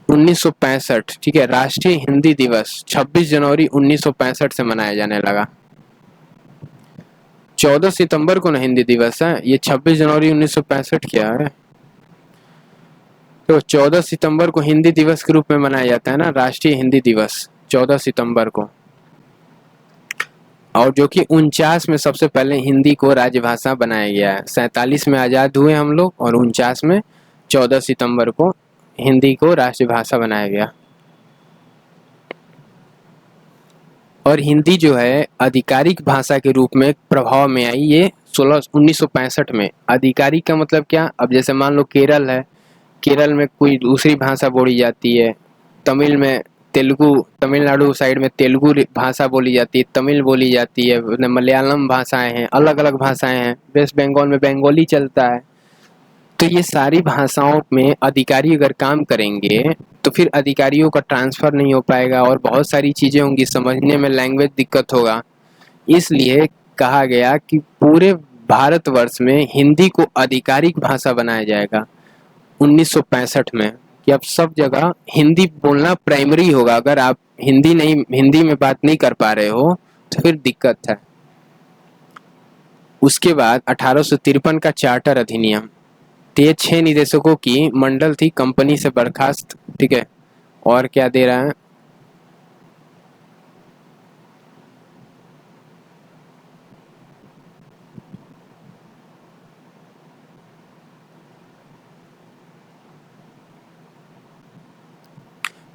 1965, ठीक है, राष्ट्रीय हिंदी दिवस 26 जनवरी 1965 से मनाया जाने लगा। 14 सितंबर को ना हिंदी दिवस है, ये 26 जनवरी 1965 क्या है। तो 14 सितंबर को हिंदी दिवस के रूप में मनाया जाता है ना, राष्ट्रीय हिंदी दिवस 14 सितंबर को। और जो कि 49 में सबसे पहले हिंदी को राजभाषा बनाया गया है। 47 में आज़ाद हुए हम लोग, और 49 में 14 सितंबर को हिंदी को राष्ट्रभाषा बनाया गया। और हिंदी जो है आधिकारिक भाषा के रूप में प्रभाव में आई ये 1965 में। आधिकारिक का मतलब क्या, अब जैसे मान लो केरल है, केरल में कोई दूसरी भाषा बोली जाती है, तमिल में तेलुगु, तमिलनाडु साइड में तेलुगु भाषा बोली जाती है, तमिल बोली जाती है, मलयालम भाषाएं हैं, अलग अलग भाषाएं हैं, वेस्ट बंगाल में बंगाली चलता है। तो ये सारी भाषाओं में अधिकारी अगर काम करेंगे तो फिर अधिकारियों का ट्रांसफ़र नहीं हो पाएगा, और बहुत सारी चीज़ें होंगी, समझने में लैंग्वेज दिक्कत होगा। इसलिए कहा गया कि पूरे भारतवर्ष में हिंदी को आधिकारिक भाषा बनाया जाएगा 1965 में, कि अब सब जगह हिंदी बोलना प्राइमरी होगा। अगर आप हिंदी में बात नहीं कर पा रहे हो तो फिर दिक्कत है। उसके बाद 1853 का चार्टर अधिनियम, तो ये 6 निदेशकों की मंडल थी, कंपनी से बर्खास्त, ठीक है। और क्या दे रहा है,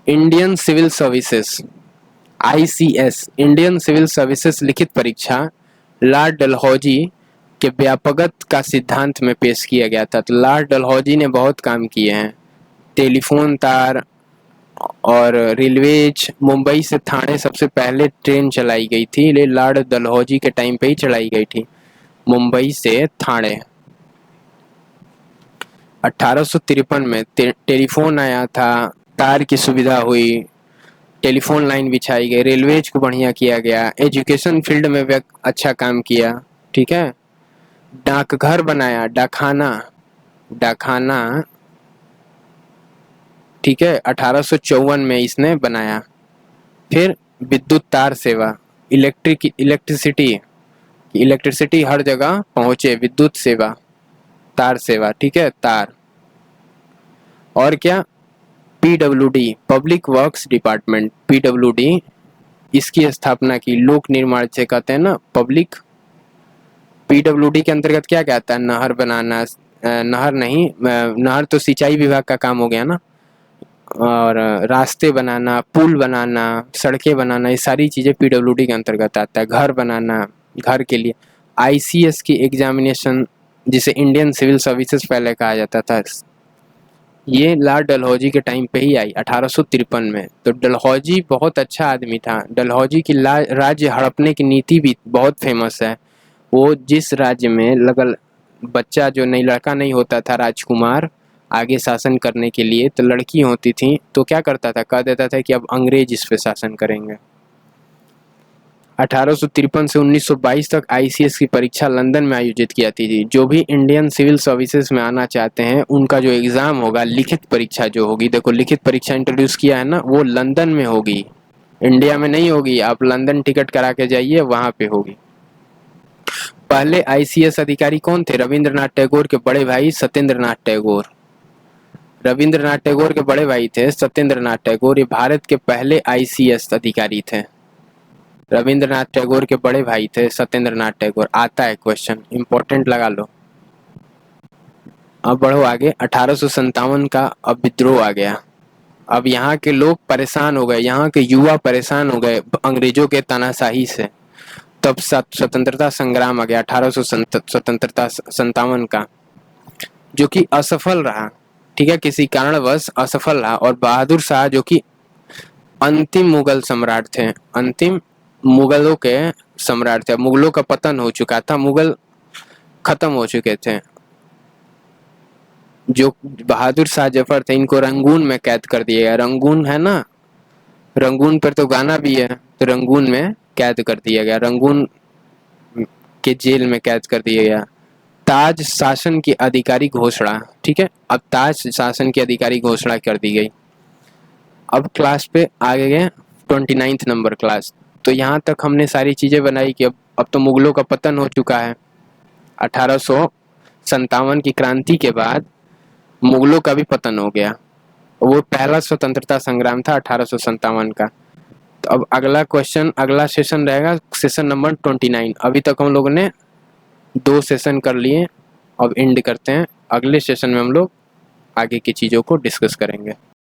Indian civil services, ICS, Indian civil services लिखित परीक्षा लॉर्ड डलहौजी के व्यापकत का सिद्धांत में पेश किया गया था। तो लॉर्ड डलहौजी ने बहुत काम किए हैं, टेलीफोन तार और रेलवेज। मुंबई से थाने सबसे पहले ट्रेन चलाई गई थी, ये लॉर्ड डलहौजी के टाइम पे ही चलाई गई थी, मुंबई से थाने। 1853 में टेलीफोन आया था, तार की सुविधा हुई, टेलीफोन लाइन बिछाई गई, रेलवेज को बढ़िया किया गया, एजुकेशन फील्ड में अच्छा काम किया, ठीक है। डाकघर बनाया, डाकखाना, ठीक है, 1854 में इसने बनाया। फिर विद्युत तार सेवा, इलेक्ट्रिसिटी हर जगह पहुंचे, विद्युत सेवा, तार सेवा, ठीक है, तार। और क्या, PWD, public works department, PWD, इसकी स्थापना की। लोक निर्माण से कहते हैं ना पब्लिक। PWD के अंतर्गत क्या क्या आता है, नहर बनाना, नहर तो सिंचाई विभाग का काम हो गया ना, और रास्ते बनाना, पुल बनाना, सड़कें बनाना, ये सारी चीज़ें PWD के अंतर्गत आता है। घर बनाना, घर के लिए ICS की एग्जामिनेशन, जिसे इंडियन सिविल सर्विसेज पहले कहा जाता था, ये लॉर्ड डलहौजी के टाइम पे ही आई 1853 में। तो डलहौजी बहुत अच्छा आदमी था। डलहौजी की राज्य हड़पने की नीति भी बहुत फेमस है। वो जिस राज्य में लगल बच्चा जो नहीं, लड़का नहीं होता था राजकुमार आगे शासन करने के लिए, तो लड़की होती थी, तो क्या करता था, कह देता था कि अब अंग्रेज इस पे शासन करेंगे। 1853 से 1922 तक ICS की परीक्षा लंदन में आयोजित की जाती थी। जो भी इंडियन सिविल सर्विसेज में आना चाहते हैं उनका जो एग्ज़ाम होगा, लिखित परीक्षा जो होगी, देखो लिखित परीक्षा इंट्रोड्यूस किया है ना, वो लंदन में होगी, इंडिया में नहीं होगी। आप लंदन टिकट करा के जाइए, वहाँ पे होगी। पहले ICS अधिकारी कौन थे, रविंद्रनाथ टैगोर के बड़े भाई सत्येंद्रनाथ टैगोर। रविंद्रनाथ टैगोर के बड़े भाई थे सत्येंद्रनाथ टैगोर, ये भारत के पहले ICS अधिकारी थे। रविंद्रनाथ टैगोर के बड़े भाई थे सत्येंद्र नाथ टैगोर। आता है क्वेश्चन, इंपॉर्टेंट लगा लो। अब बढ़ो आगे। 1857 का अब विद्रोह आ गया। अब यहाँ के लोग परेशान हो गए, यहाँ के युवा परेशान हो गए अंग्रेजों के तानाशाही से। तब स्वतंत्रता संग्राम आ गया 1857 का, जो कि असफल रहा। ठीक है, किसी कारणवश असफल रहा। और बहादुर शाह जो कि अंतिम मुगल सम्राट थे, अंतिम मुगलों के सम्राट थे। मुगलों का पतन हो चुका था, मुगल खत्म हो चुके थे। जो बहादुर शाह जफर थे, इनको रंगून में कैद कर दिया गया। रंगून है ना, रंगून पर तो गाना भी है, तो रंगून में कैद कर दिया गया, रंगून के जेल में कैद कर दिया गया। ताज शासन की अधिकारी घोषणा। ठीक है, अब ताज शासन की अधिकारी घोषणा कर दी गई। अब क्लास पे आगे गए 29 नंबर क्लास। तो यहाँ तक हमने सारी चीजें बनाई कि अब तो मुगलों का पतन हो चुका है। 1857 की क्रांति के बाद मुगलों का भी पतन हो गया। वो पहला स्वतंत्रता संग्राम था 1857 का। तो अब अगला क्वेश्चन, अगला सेशन रहेगा सेशन नंबर 29। अभी तक हम लोगों ने 2 सेशन कर लिए। अब एंड करते हैं, अगले सेशन में हम लोग आगे की चीज़ों को डिस्कस करेंगे।